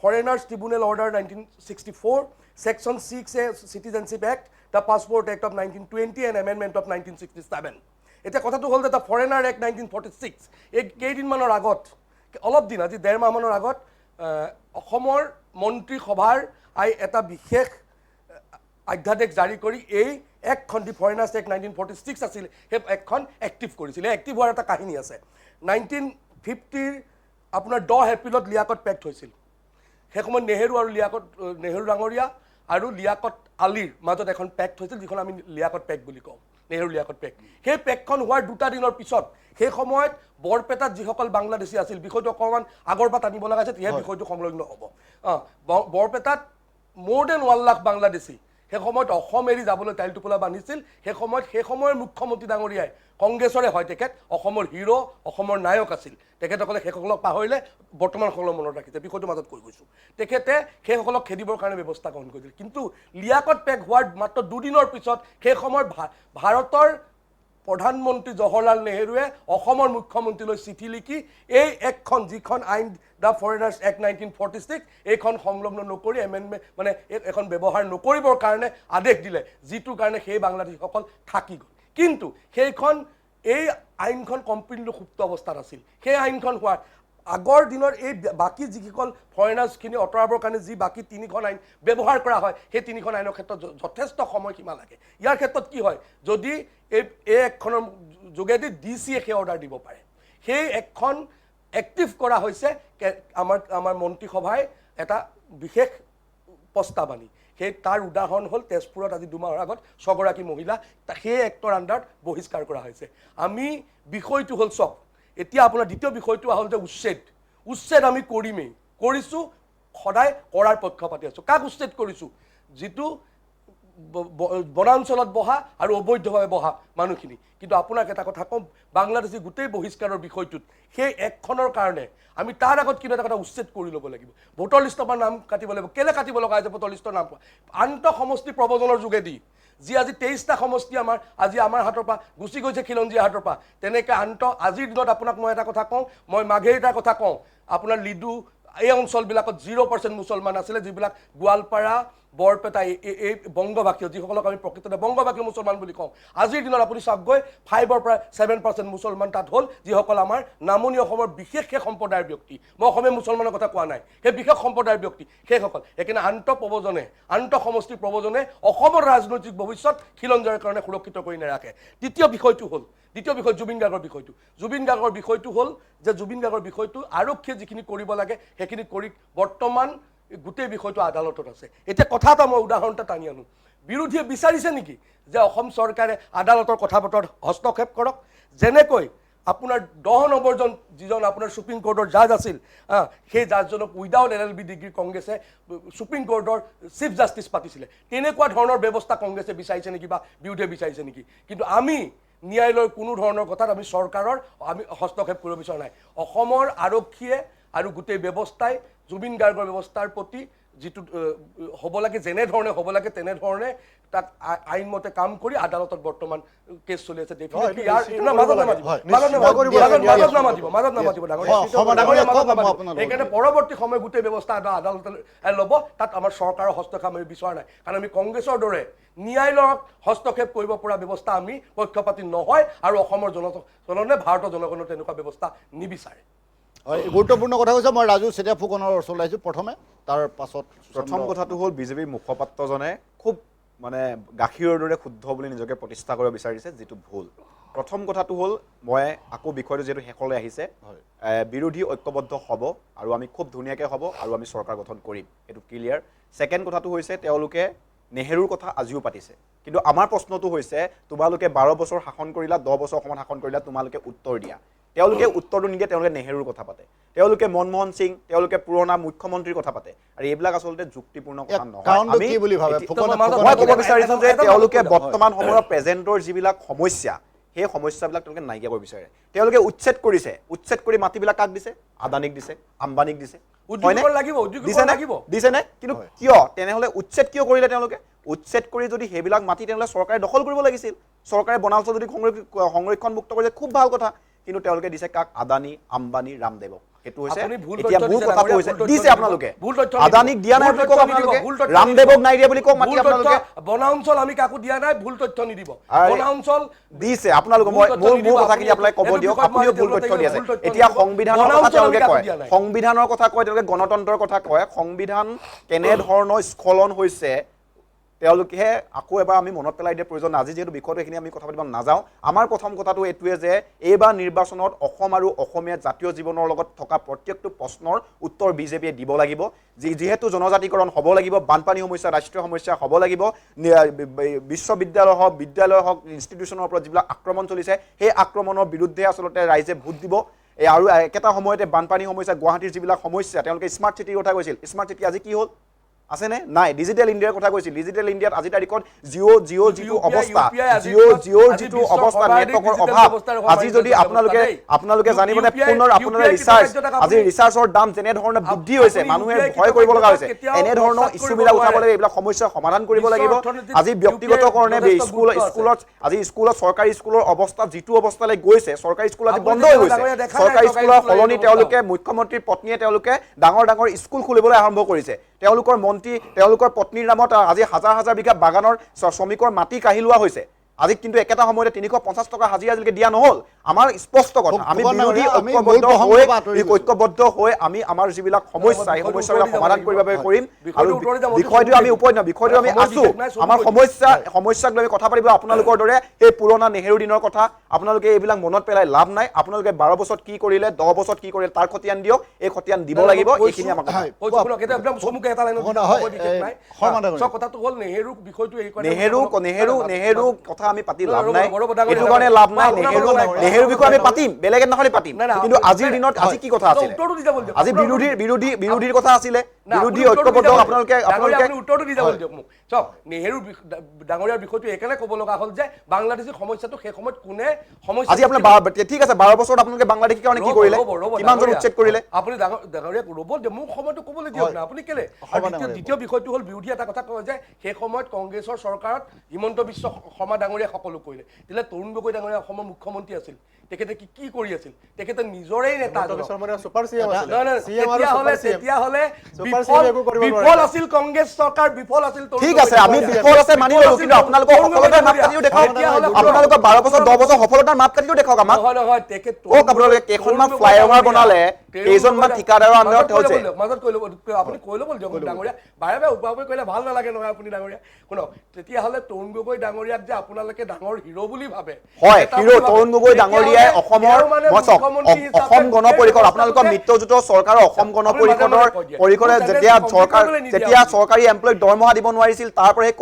foreigners tribunal order 1964, Section 6A citizenship act, the passport act of 1920 and amendment of 1967। এতিয়া কথাটো হ'ল যে দ্য ফৰেনাৰ এক্ট 1946 এই কেইদিনমানৰ আগত, অলপ দিন আজি 1.5 মাহমানৰ আগত অসমৰ মন্ত্ৰীসভাৰ এটা বিশেষ অধ্যাদেশ জাৰি কৰি এই এক্টখন দি ফৰেনাৰ্ছ এক্ট 1946 আছিল, সেই এক্টখন এক্টিভ কৰিছিলে। এক্টিভ হোৱাৰ এটা কাহিনী আছে। 1950 আপোনাৰ 10 এপ্ৰিলত লিয়াকত পেক্ট হৈছিল। সেই সময়ত নেহেৰু ডাঙৰীয়া আৰু লিয়াকত আলীৰ মাজত এখন পেক্ট হৈছিল, যিখন আমি লিয়াকত পেক্ট বুলি কওঁ, নেহেৰু লিয়াকত পেক্ট। সেই পেক্টখন হোৱাৰ 2টা দিনৰ পিছত সেই সময়ত বৰপেটাত যিসকল বাংলাদেশী আছিল, বিষয়টো অকণমান আগৰ পৰা টানিব লগা আছে, তেতিয়াহে বিষয়টো সংলগ্ন হ'ব। বৰপেটাত more than 1 লাখ বাংলাদেশী সেই সময়ত অসম এৰি যাবলৈ টাইল টোপোলা বান্ধিছিল। সেই সময়ৰ মুখ্যমন্ত্ৰী ডাঙৰীয়াই কংগ্ৰেছৰে হয়, তেখেত অসমৰ হিৰো, অসমৰ নায়ক আছিল। তেখেতসকলে সেইসকলক পাহৰিলে, বৰ্তমান সকলক মনত ৰাখিছে। বিষয়টো মাজত কৈ গৈছোঁ। তেখেতে সেইসকলক খেদিবৰ কাৰণে ব্যৱস্থা গ্ৰহণ কৰিছিল। কিন্তু লিয়াকত পেক্ট হোৱাৰ মাত্ৰ 2 দিনৰ পিছত সেই সময়ৰ ভাৰতৰ প্ৰধানমন্ত্ৰী জৱাহৰলাল নেহেৰুৱে অসমৰ মুখ্যমন্ত্ৰীলৈ চিঠি লিখি এই এক্টখন, যিখন আইন দ্য ফৰেনাৰ্ছ এক্ট 1946, এইখন সংলগ্ন নকৰি এমেণ্ডমেণ্ট মানে এখন ব্যৱহাৰ নকৰিবৰ কাৰণে আদেশ দিলে, যিটোৰ কাৰণে সেই বাংলাদেশীসকল থাকি গ'ল। কিন্তু এই আইনখন কমপ্লিটলি সুপ্ত অৱস্থাত আছিল। সেই আইনখন হোৱাৰ আগৰ দিনৰ এই বাকী যিকেইখন ফৰেনাৰ্ছখিনি আঁতৰাবৰ কাৰণে যি বাকী 3খন আইন ব্যৱহাৰ কৰা হয়, সেই 3খন আইনৰ ক্ষেত্ৰত যথেষ্ট সময়সীমা লাগে। ইয়াৰ ক্ষেত্ৰত কি হয়, যদি এই এক্টখনৰ যোগেদি DCয়ে সেই অৰ্ডাৰ দিব পাৰে। সেই এক্টখন এক্টিভ কৰা হৈছে আমাৰ মন্ত্ৰীসভাই এটা বিশেষ প্ৰস্তাৱ আনি। তাৰ উদাহৰণ হ'ল তেজপুৰত আজি 2 মাহৰ আগত 6 গৰাকী মহিলা সেই এক্টৰ আণ্ডাৰত বহিষ্কাৰ কৰা হৈছে। আমি বিষয়টো হ'ল চব। এতিয়া আপোনাৰ দ্বিতীয় বিষয়টো হ'ল যে উচ্ছেদ আমি কৰিছোঁ, সদায় কৰাৰ পক্ষপাতি আছোঁ। কাক উচ্ছেদ কৰিছোঁ? যিটো বনাঞ্চলত বহা আৰু অবৈধভাৱে বহা মানুহখিনি। কিন্তু আপোনাক এটা কথা কওঁ, বাংলাদেশী গোটেই বহিষ্কাৰৰ বিষয়টোত সেই এক্টখনৰ কাৰণে আমি তাৰ আগত কিবা এটা কথা উচ্ছেদ কৰি ল'ব লাগিব। ভোটৰ লিষ্টৰ পৰা নাম কাটিব লাগিব। কেলৈ কাটিব লগা হৈছে ভোটৰ লিষ্টৰ নাম? আন্তঃ সমষ্টি প্ৰৱজনৰ যোগেদি যি আজি 23টা সমষ্টি আজি আমাৰ হাতৰ পৰা গুচি গৈছে, খিলঞ্জীয়াৰ হাতৰ পৰা। তেনেকৈ আজিৰ দিনত আপোনাক মই এটা কথা কওঁ, মই মাঘেৰিটাৰ কথা কওঁ, আপোনাৰ লিডু এই অঞ্চলবিলাকত 0% মুছলমান আছিলে, যিবিলাক গোৱালপাৰা, বৰপেটা, এই বংগভাষীয়, যিসকলক আমি প্ৰকৃততে বংগভাষীয় মুছলমান বুলি কওঁ। আজিৰ দিনত আপুনি চাওকগৈ 5ৰ পৰা 7% মুছলমান তাত হ'ল, যিসকল আমাৰ নামনি অসমৰ বিশেষ সেই সম্প্ৰদায়ৰ ব্যক্তি। মই অসমীয়া মুছলমানৰ কথা কোৱা নাই, সেই বিশেষ সম্প্ৰদায়ৰ ব্যক্তি সেইসকল। সেইকাৰণে আন্তঃ সমষ্টিৰ প্ৰৱজনে অসমৰ ৰাজনৈতিক ভৱিষ্যত খিলঞ্জীয়াৰ কাৰণে সুৰক্ষিত কৰি নাৰাখে। দ্বিতীয় বিষয় জুবিন গাৰ্গৰ বিষয়টো। জুবিন গাৰ্গৰ বিষয়টো আৰক্ষীয়ে যিখিনি কৰিব লাগে সেইখিনি কৰি বৰ্তমান গোটেই বিষয়টো আদালতত আছে। এতিয়া কথা এটা মই উদাহৰণ এটা টানি আনো। বিৰোধীয়ে বিচাৰিছে নেকি যে অসম চৰকাৰে আদালতৰ কথা বতৰাত হস্তক্ষেপ কৰক? যেনেকৈ আপোনাৰ 10 নম্বৰজন যিজন আপোনাৰ সুপ্ৰিম কোৰ্টৰ জাজ আছিল, সেই জাজজনক উইদাউট LLB ডিগ্ৰী কংগ্ৰেছে সুপ্ৰিম কোৰ্টৰ চিফ জাষ্টিছ পাতিছিলে। তেনেকুৱা ধৰণৰ ব্যৱস্থা কংগ্ৰেছে বিচাৰিছে নেকি বা বিৰোধীয়ে বিচাৰিছে নেকি? কিন্তু আমি ন্যায়ালয়ৰ কোনো ধৰণৰ কথাত আমি চৰকাৰৰ হস্তক্ষেপ কৰিব বিচৰা নাই। অসমৰ আৰক্ষীয়ে আৰু গোটেই ব্যৱস্থাই জুবিন গাৰ্গৰ ব্যৱস্থাৰ প্ৰতি যিটো হ'ব লাগে, যেনেধৰণে হ'ব লাগে তেনেধৰণে তাক আইনমতে কাম কৰি আদালতত বৰ্তমান কেছ চলি আছে। সেইকাৰণে পৰৱৰ্তী সময় গোটেই ব্যৱস্থা আদালতে ল'ব, তাত আমাৰ চৰকাৰৰ হস্তক্ষেপ আমি বিচৰা নাই। কাৰণ আমি কংগ্ৰেছৰ দৰে ন্যায়ালয়ক হস্তক্ষেপ কৰিব পৰা ব্যৱস্থা আমি পক্ষপাতি নহয়, আৰু অসমৰ জনসাধাৰণে ভাৰতৰ জনগণৰ তেনেকুৱা ব্যৱস্থা নিবিচাৰে। হয় গুৰুত্বপূৰ্ণ কথা কৈছে মই ৰাজু চেতিয়া ফুকনৰ ওচৰলৈ আহিছোঁ প্ৰথমে তাৰ পাছত প্ৰথম কথাটো হ'ল বিজেপিৰ মুখপাত্ৰজনে খুব মানে গাখীৰৰ দৰে শুদ্ধ বুলি নিজকে প্ৰতিষ্ঠা কৰিব বিচাৰিছে যিটো ভুল প্ৰথম কথাটো হ'ল মই আকৌ বিষয়টো যিহেতু শেষলৈ আহিছে বিৰোধী ঐক্যবদ্ধ হ'ব আৰু আমি খুব ধুনীয়াকৈ হ'ব আৰু আমি চৰকাৰ গঠন কৰিম এইটো ক্লিয়াৰ ছেকেণ্ড কথাটো হৈছে তেওঁলোকে নেহেৰুৰ কথা আজিও পাতিছে কিন্তু আমাৰ প্ৰশ্নটো হৈছে তোমালোকে 12 বছৰ শাসন কৰিলা 10 বছৰ অসমত শাসন কৰিলা তোমালোকে উত্তৰ দিয়া তেওঁলোকে উত্তৰটো নিদিয়ে তেওঁলোকে নেহেৰুৰ কথা পাতে তেওঁলোকে মনমোহন সিং তেওঁলোকে পুৰণা মুখ্যমন্ত্ৰীৰ কথা পাতে আৰু এইবিলাক আচলতে যুক্তিপূৰ্ণ কথা নহয় কাৰণটো কি বুলি ভাবে মই ক'ব বিচাৰিছোঁ যে তেওঁলোকে বৰ্তমান সময়ৰ প্ৰেজেণ্টৰ যিবিলাক সমস্যা সেই সমস্যাবিলাক তেওঁলোকে নাইকিয়া কৰিব বিচাৰে তেওঁলোকে উচ্ছেদ কৰিছে উচ্ছেদ কৰি মাটিবিলাক কাক দিছে আদানীক দিছে আম্বানীক দিছে দিছেনে কিন্তু কিয় তেনেহ'লে উচ্ছেদ কিয় কৰিলে তেওঁলোকে উচ্ছেদ কৰি যদি সেইবিলাক মাটি তেনেহ'লে চৰকাৰে দখল কৰিব লাগিছিল চৰকাৰে বনাঞ্চল যদি সংৰক্ষণমুক্ত কৰিছে খুব ভাল কথা কিন্তু তেওঁলোকে দিছে কাক আদানী আম্বানী ৰামদেৱক সেইটো হৈছে এতিয়া মূল কথাটো হৈছে দিছে আপোনালোকে আদানীক দিয়া নাই বুলি কওক আপোনালোকে ৰামদেৱক নাই দিয়া বুলি কওক মাটি আপোনালোকে বনাঞ্চল আমি কাকো দিয়া নাই ভুল তথ্য নিদিব বনাঞ্চল দিছে আপোনালোকে মোৰ কথাখিনি আপোনালোকে ক'ব দিয়ক আপুনিও ভুল তথ্য দি আছে এতিয়া সংবিধানৰ কথা তেওঁলোকে কয় সংবিধানৰ কথা কয় তেওঁলোকে গণতন্ত্ৰৰ কথা কয় সংবিধান কেনেধৰণৰ স্খলন হৈছে তেওঁলোকে আকৌ এবাৰ আমি মনত পেলাই দিয়া প্ৰয়োজন আজি যেহেতু বিষয়টো এইখিনি আমি কথা পাতিব নাযাওঁ আমাৰ প্ৰথম কথাটো এইটোৱে যে এইবাৰ নিৰ্বাচনত অসম আৰু অসমীয়া জাতীয় জীৱনৰ লগত থকা প্ৰত্যেকটো প্ৰশ্নৰ উত্তৰ বিজেপিয়ে দিব লাগিব যিহেতু জনজাতিকৰণ হ'ব লাগিব বানপানী সমস্যা ৰাষ্ট্ৰীয় সমস্যা হ'ব লাগিব বিশ্ববিদ্যালয় হওক ইনষ্টিটিউশ্যনৰ ওপৰত যিবিলাক আক্ৰমণ চলিছে সেই আক্ৰমণৰ বিৰুদ্ধে আচলতে ৰাইজে ভোট দিব আৰু একেটা সময়তে বানপানী সমস্যা গুৱাহাটীৰ যিবিলাক সমস্যা তেওঁলোকে স্মাৰ্ট চিটিৰ কথা কৈছিল স্মাৰ্ট চিটি আজি কি হ'ল আছেনে নাই ডিজিটেল ইণ্ডিয়াৰ কথা কৈছিল ডিজিটেল ইণ্ডিয়াত আজি তাৰিখত জিঅ'ৰ যিটো অৱস্থা জিঅ'ৰ যিটো অৱস্থা নেটৱৰ্কৰ অভাৱ আজি যদি আপোনালোকে জানিবনে পুনৰ আপোনাৰ ৰিচাৰ্জ আজি ৰিচাৰ্জৰ দাম যেনেধৰণে বৃদ্ধি হৈছে মানুহে ভয় কৰিব লগা হৈছে এনেধৰণৰ ইছ্যুবিলাক উঠাব লাগে এইবিলাক সমস্যাৰ সমাধান কৰিব লাগিব আজি ব্যক্তিগতকৰণে স্কুলত চৰকাৰী স্কুলৰ অৱস্থা যিটো অৱস্থালৈ গৈছে চৰকাৰী স্কুল আজি বন্ধ হৈ গৈছে চৰকাৰী স্কুলৰ সলনি তেওঁলোকে মুখ্যমন্ত্ৰীৰ পত্নীয়ে তেওঁলোকে ডাঙৰ ডাঙৰ স্কুল খুলিবলৈ আৰম্ভ কৰিছে তেওঁলোকৰ মন্ত্ৰী তেওঁলোকৰ পত্নীৰ নামত আজি হাজাৰ হাজাৰ বিঘা বাগানৰ শ্ৰমিকৰ মাটি কাঢ়ি লোৱা হৈছে আজি কিন্তু একেটা সময়তে 350 টকা হাজিৰা আজিলৈকে দিয়া নহ'ল আমাৰ স্পষ্ট কথা আমি বিৰোধী ঐক্যবদ্ধ হৈ আমি আমাৰ যিবিলাক সমস্যা এই সমস্যাবিলাক সমাধান কৰিবৰ বাবে কৰিম আৰু বিষয়টো আমি বিষয়টো আমি আছোঁ আমাৰ সমস্যাক লৈ কথা পাতিব আপোনালোকৰ দৰে এই পুৰণা নেহেৰু দিনৰ কথা আপোনালোকে এইবিলাক মনত পেলাই লাভ নাই আপোনালোকে 12 বছৰত কি কৰিলে 10 বছৰত কি কৰিলে তাৰ খতিয়ান দিয়ক এই খতিয়ান দিব লাগিব এইখিনি আমাক কথাটো হ'ল নেহেৰু বিষয়টো নেহেৰু কথা আমি পাতি লাভ নাই এইটো কাৰণে লাভ নাই নেহেৰু বিষয়ে আমি পাতিম বেলেগ এদিনাখনে পাতিম কিন্তু আজিৰ দিনত আজি কি কথা আছিলে আজি বিৰোধীৰ কথা আছিলে বিৰোধী ঐক্যবদ্ধ আপোনালোকে উত্তৰটো দি যাব দিয়ক মোক চাওক নেহেৰু ডাঙৰীয়াৰ বিষয়টো একেবাৰে ক'ব লগা হ'ল যে বাংলাদেশৰ সমস্যাটো সেই সময়ত কোনে সমস্যা আজি আপোনাৰ ঠিক আছে 12 বছৰত আপোনালোকে বাংলাদেশৰ কাৰণে কি কৰিলে কিমানজন উচ্ছেদ কৰিলে আপুনি ডাঙৰীয়াক ৰ'ব দিয়ক মোক সময়টো ক'বলৈ দিয়ক না আপুনি কেলে দ্বিতীয় বিষয়টো হ'ল বিৰোধী এটা কথা কয় যে সেই সময়ত কংগ্ৰেছৰ চৰকাৰত হিমন্ত বিশ্ব শৰ্মা ডাঙৰীয়া সকলো কৰিলে তেতিয়াহ'লে তৰুণ গগৈ ডাঙৰীয়া অসমৰ মুখ্যমন্ত্ৰী আছিল তেখেতে কি কৰি আছিল তেখেতে নিজৰেই নেতা তেতিয়াহ'লে বিফল আছিল কংগ্ৰেছ চৰকাৰ বিফল আছিল ঠিক আছে আমি বিফল আছে মানি লওঁ কিন্তু আপোনালোকৰ সফলতাৰ মাপকাঠিও দেখাওক আপোনালোকৰ 12 বছৰ 10 বছৰ সফলতাৰ মাপকাঠিও দেখাওক আমাক নহয় তেখেত আপোনালোকে কেইখনমান ফ্লাইঅভাৰ বনালে কেইজনমান ঠিকাদাৰৰ আণ্ডাৰত হৈছে মাজত কৈ ল'ব আপুনি কৈ ল'ব দিয়ক ডাঙৰীয়া বাৰে বাৰে উপায় কৰিলে ভাল নালাগে নহয় আপুনি ডাঙৰীয়া শুনক তেতিয়াহ'লে তৰুণ গগৈ ডাঙৰীয়াক যে আপোনালোকে ডাঙৰ হিৰো বুলি ভাবে হয় হিৰো তৰুণ গগৈ ডাঙৰীয়াই অসমৰ অসম গণ পৰিষদ আপোনালোকৰ মিত্ৰজোঁটৰ চৰকাৰৰ অসম গণ পৰিষদে যেতিয়া চৰকাৰী এমপ্লয়ীক দৰমহা দিব নোৱাৰিছিল তাৰ পৰা সেই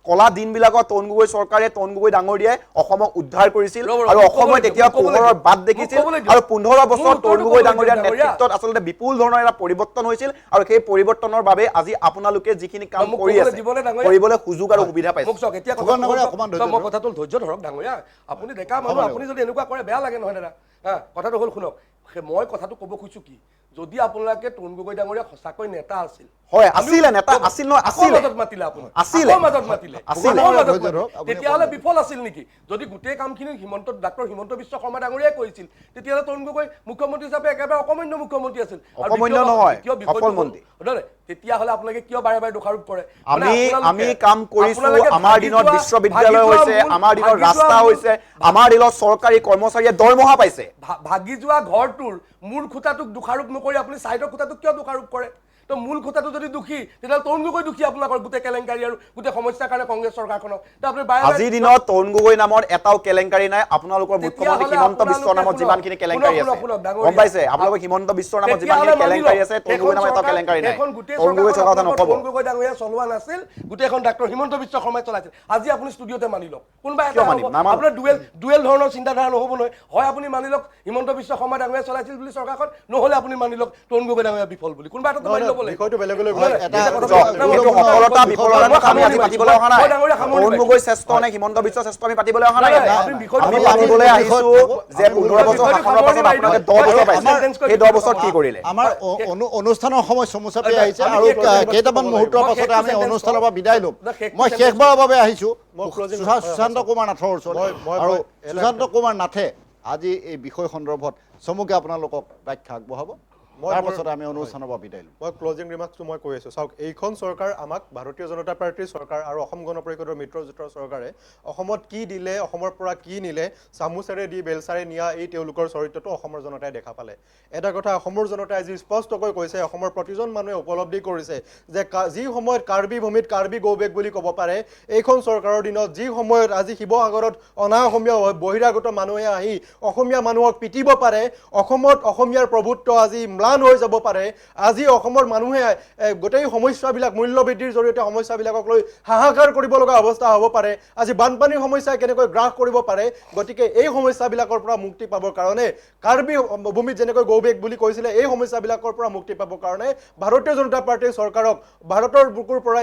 কলা দিনবিলাকত তৰুণ গগৈ চৰকাৰে তৰুণ গগৈ ডাঙৰীয়াই অসমক উদ্ধাৰ কৰিছিল আৰু অসমে তেতিয়া পোহৰৰ বাট দেখিছিল আৰু 15 বছৰ তৰুণ গগৈ ডাঙৰীয়াৰ নেতৃত্বত আচলতে বিপুল ধৰণৰ এটা পৰিৱৰ্তন হৈছিল আৰু সেই পৰিৱৰ্তনৰ বাবে আজি আপোনালোকে যিখিনি কাম কৰি আছে কৰিবলৈ সুযোগ আৰু সুবিধা পাইছে মই কথাটো ধৈৰ্য ধৰক ডাঙৰীয়া আপুনি ডেকা মানুহ আপুনি যদি এনেকুৱা কৰে বেয়া লাগে নহয় দাদা কথাটো হ'ল শুনক মই কথাটো ক'ব খুজিছো কি যদি আপোনালোকে তৰুণ গগৈ ডাঙৰীয়া সঁচাকৈ নেতা আছিল হয় আছিল নেতা আছিল নহয় আছিল মাজত মাতিলে আপুনি মাজত মাতিলে তেতিয়াহ'লে বিফল আছিল নেকি যদি গোটেই কামখিনি ডাক্তৰ হিমন্ত বিশ্ব শৰ্মা ডাঙৰীয়াই কৰিছিল তেতিয়াহ'লে তৰুণ গগৈ মুখ্যমন্ত্ৰী হিচাপে একেবাৰে অকমান্য মুখ্যমন্ত্ৰী আছিল অকমান্য নহয় সফল মন্ত্ৰী তেতিয়াহ'লে আপোনালোকে কিয় বাৰে বাৰে দোষাৰোপ কৰে আমি কাম কৰিছো আমাৰ দিনত বিশ্ববিদ্যালয় হৈছে আমাৰ দিনত ৰাস্তা হৈছে আমাৰ দিনত চৰকাৰী কৰ্মচাৰীয়ে দৰমহা পাইছে ভাগি যোৱা ঘৰটোৰ মূল খুঁটাটোক দোষাৰোপ নকৰি আপুনি চাইডৰ খুঁটাটোক কিয় দোষাৰোপ কৰে তো মূল খুঁটাটো যদি দুখী তেতিয়াহ'লে তৰুণ গগৈ দুখী আপোনালোকৰ গোটেই কেলেংকাৰী আৰু গোটেই সমস্যাৰ কাৰণে কংগ্ৰেছ চৰকাৰখনক তো আপুনি আজিৰ দিনত তৰুণ গগৈ নামৰ এটাও কেলেংকাৰী নাই আপোনালোকৰ মুখ্যমন্ত্ৰী হিমন্ত বিশ্ব নামত যিমানখিনি কেলেংকাৰী আছে গম পাইছে আপোনালোকৰ হিমন্ত বিশ্বৰ নামত যিমানখিনি কেলেংকাৰী আছে তৰুণ গগৈ নামৰ এটাও কেলেংকাৰী নাই তৰুণ গগৈ চৰকাৰ কথা নক'ব তৰুণ গগৈ ডাঙৰীয়া চলোৱা নাছিল গোটেইখন ডাক্তৰ হিমন্ত বিশ্ব শৰ্মাই চলাইছিল আজি আপুনি ষ্টুডিঅ'তে মানি লওক কোনোবা এটা আপোনাৰ ডুৱেল ধৰণৰ চিন্তাধাৰা নহ'ব নহয় হয় আপুনি মানি লওক হিমন্ত বিশ্ব শৰ্মা ডাঙৰীয়া চলাইছিল বুলি চৰকাৰখন নহ'লে আপুনি মানি লওক তৰুণ গগৈ ডাঙৰীয়া বিফল বুলি কোনোবা এটা মানি ল'ব লাগিব বিষয়টো বেলেগ বেলেগ সফলতা বিফলতা আমি আজি পাতিবলৈ অহা নাই তৰুণ গগৈ শ্ৰেষ্ঠ নে হিমন্ত বিশ্ব শ্ৰেষ্ঠ আমি পাতিবলৈ অহা নাই আমি পাতিবলৈ আহিছো যে 15 বছৰ শাসনৰ পাছত আপোনালোকে 10 বছৰ পাইছে এই 10 বছৰত কি কৰিলে আমাৰ অনুষ্ঠানৰ সময় চমুচাপি আহিছে আৰু কেইটামান মুহূৰ্তৰ পাছতে আমি অনুষ্ঠানৰ পৰা বিদায় ল'ম মই শেষবাৰৰ বাবে আহিছোঁ সুশান্ত কুমাৰ নাথৰ ওচৰত আৰু সুশান্ত কুমাৰ নাথে আজি এই বিষয় সন্দৰ্ভত চমুকে আপোনালোকক ব্যাখ্যা আগবঢ়াব তাৰ পাছতে আমি অনুষ্ঠানৰ পৰা বিদায় ল'ম মই ক্লজিং ৰিমাৰ্কছটো মই কৈ আছোঁ চাওক এইখন চৰকাৰ আমাক ভাৰতীয় জনতা পাৰ্টীৰ চৰকাৰ আৰু অসম গণ পৰিষদৰ মিত্ৰজোঁটৰ চৰকাৰে অসমত কি দিলে অসমৰ পৰা কি নিলে চামুচেৰে দি বেলচাৰে নিয়া এই তেওঁলোকৰ চৰিত্ৰটো অসমৰ জনতাই দেখা পালে এটা কথা অসমৰ জনতাই আজি স্পষ্টকৈ কৈছে অসমৰ প্ৰতিজন মানুহে উপলব্ধি কৰিছে যে যি সময়ত কাৰ্বি ভূমিত কাৰ্বি গৌবেগ বুলি ক'ব পাৰে এইখন চৰকাৰৰ দিনত যি সময়ত আজি শিৱসাগৰত অনা অসমীয়া বহিৰাগত মানুহে আহি অসমীয়া মানুহক পিটিব পাৰে অসমত অসমীয়াৰ প্ৰভুত্ব আজি হৈ যাব পাৰে আজি অসমৰ মানুহে গোটেই সমস্যাবিলাক মূল্যবৃদ্ধিৰ জৰিয়তে সমস্যাবিলাকক লৈ হাহাকাৰ কৰিব লগা অৱস্থা হ'ব পাৰে আজি বানপানীৰ সমস্যাই কেনেকৈ গ্ৰাস কৰিব পাৰে গতিকে এই সমস্যাবিলাকৰ পৰা মুক্তি পাবৰ কাৰণে কাৰ্বি ভূমিত যেনেকৈ গৌবেগ বুলি কৈছিলে এই সমস্যাবিলাকৰ পৰা মুক্তি পাবৰ কাৰণে ভাৰতীয় জনতা পাৰ্টীৰ চৰকাৰক ভাৰতৰ বুকুৰ পৰা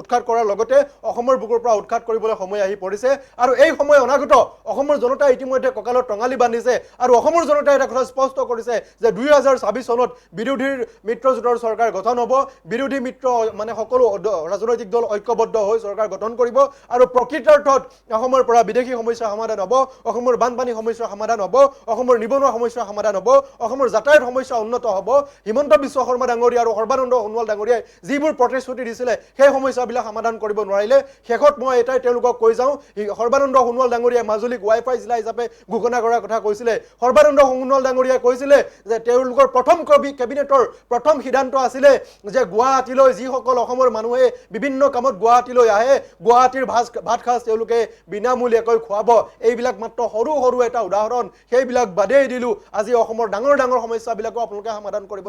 উৎখাত কৰাৰ লগতে অসমৰ বুকুৰ পৰা উৎখাত কৰিবলৈ সময় আহি পৰিছে আৰু এই সময় অনাগত অসমৰ জনতাই ইতিমধ্যে কঁকালত টঙালি বান্ধিছে আৰু অসমৰ জনতাই এটা কথা স্পষ্ট কৰিছে যে 2026 চনত বিৰোধীৰ মিত্ৰজোঁটৰ চৰকাৰ গঠন হ'ব বিৰোধী মিত্ৰ মানে সকলো ৰাজনৈতিক দল ঐক্যবদ্ধ হৈ চৰকাৰ গঠন কৰিব আৰু প্ৰকৃতাৰ্থত অসমৰ পৰা বিদেশী সমস্যাৰ সমাধান হ'ব অসমৰ বানপানী সমস্যাৰ সমাধান হ'ব অসমৰ নিবনুৱা সমস্যাৰ সমাধান হ'ব অসমৰ যাতায়াত সমস্যা উন্নত হ'ব হিমন্ত বিশ্ব শৰ্মা ডাঙৰীয়া আৰু সৰ্বানন্দ সোণোৱাল ডাঙৰীয়াই যিবোৰ প্ৰতিশ্ৰুতি দিছিলে সেই সমস্যাবিলাক সমাধান কৰিব নোৱাৰিলে শেষত মই এটাই তেওঁলোকক কৈ যাওঁ সৰ্বানন্দ সোণোৱাল ডাঙৰীয়াই মাজুলীক ৱাইফাই জিলা হিচাপে ঘোষণা কৰাৰ কথা কৈছিলে সৰ্বানন্দ সোণোৱাল ডাঙৰীয়াই কৈছিলে যে তেওঁলোকৰ প্ৰথম কেবিনেটৰ প্ৰথম সিদ্ধান্ত আছিলে যে গুৱাহাটীলৈ যিসকল অসমৰ মানুহে বিভিন্ন কামত গুৱাহাটীলৈ আহে গুৱাহাটীৰ ভাত খাজ তেওঁলোকে বিনামূলীয়াকৈ খুৱাব এইবিলাক মাত্ৰ সৰু সৰু এটা উদাহৰণ সেইবিলাক বাদেই দিলোঁ আজি অসমৰ ডাঙৰ ডাঙৰ সমস্যাবিলাকো আপোনালোকে সমাধান কৰিব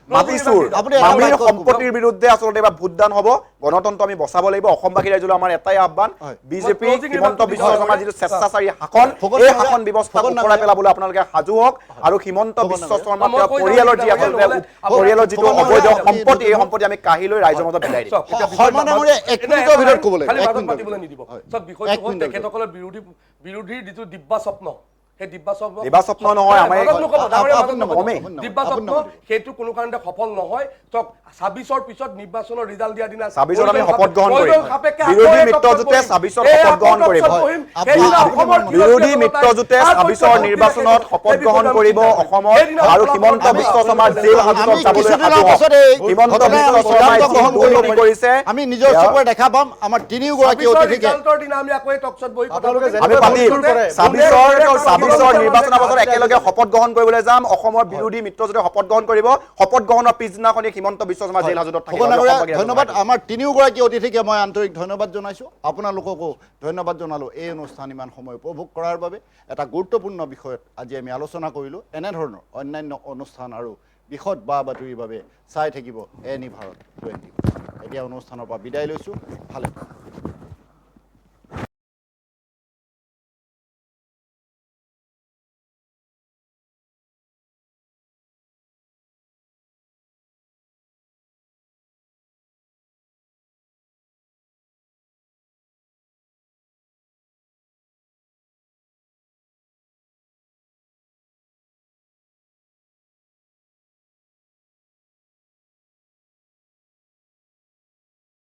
মামিৰ সম্পত্তিৰ বিৰুদ্ধে আচলতে এবাৰ ভোটদান হ'ব গণতন্ত্ৰ আমি বচাব লাগিব অসমবাসী ৰাইজলৈ আমাৰ এটাই আহ্বান বিজেপি হিমন্ত বিশ্ব শৰ্মাৰ যিটো স্বেচ্ছাচাৰী শাসন এই শাসন ব্যৱস্থা উৎৰাই পেলাবলৈ আপোনালোকে সাজু হওক আৰু হিমন্ত বিশ্ব শৰ্মা পৰিয়ালৰ যি আচলতে পৰিয়ালৰ যিটো অবৈধ সম্পত্তি এই সম্পত্তি আমি কাঢ়ি লৈ ৰাইজৰ মাজত বিলাই দিম তেখেতসকলৰ বিৰোধীৰ যিটো দিব্যা স্বপ্ন সেই দিব্যা স্বপ্ন নহয় আমাৰ দিব্যা স্বপ্ন সেইটো কোনো কাৰণতে সফল নহয় চক 26ৰ পিছত নিৰ্বাচনৰ ৰিজাল্ট দিয়া দিনা 26ত আমি শপত গ্ৰহণ কৰিম বিৰোধী মিত্ৰজোঁটে 26ত শপত গ্ৰহণ কৰিব বিৰোধী মিত্ৰজোঁটে 26ৰ নিৰ্বাচনত শপত গ্ৰহণ কৰিব অসমত আৰু হিমন্ত বিশ্ব শৰ্মাৰ জেল হাজতত যাবলৈ হিমন্ত বিশ্ব শৰ্মাই দুৰ্নীতি কৰিছে আমি নিজৰ চকুৰে দেখা পাম আমাৰ তিনিওগৰাকী অতিথিকে আমি আকৌ টকছত বহি আমি পাতিম 26ৰ নিৰ্বাচনৰ পাছত একেলগে শপত গ্ৰহণ কৰিবলৈ যাম অসমৰ বিৰোধী মিত্ৰজোঁটে শপত গ্ৰহণ কৰিব শপত গ্ৰহণৰ পিছদিনাখনি হিমন্ত বিশ্ব শৰ্মা জেল হাজতত থাকিব ধন্যবাদ আমাৰ তিনিওগৰাকী অতিথিকে মই আন্তৰিক ধন্যবাদ জনাইছোঁ আপোনালোককো ধন্যবাদ জনালোঁ এই অনুষ্ঠান ইমান সময় উপভোগ কৰাৰ বাবে এটা গুৰুত্বপূৰ্ণ বিষয়ত আজি আমি আলোচনা কৰিলোঁ এনেধৰণৰ অন্যান্য অনুষ্ঠান আৰু বিশদ বা বাতৰিৰ বাবে চাই থাকিব এনি ভাৰত 24 এতিয়া অনুষ্ঠানৰ পৰা বিদায় লৈছোঁ ভালে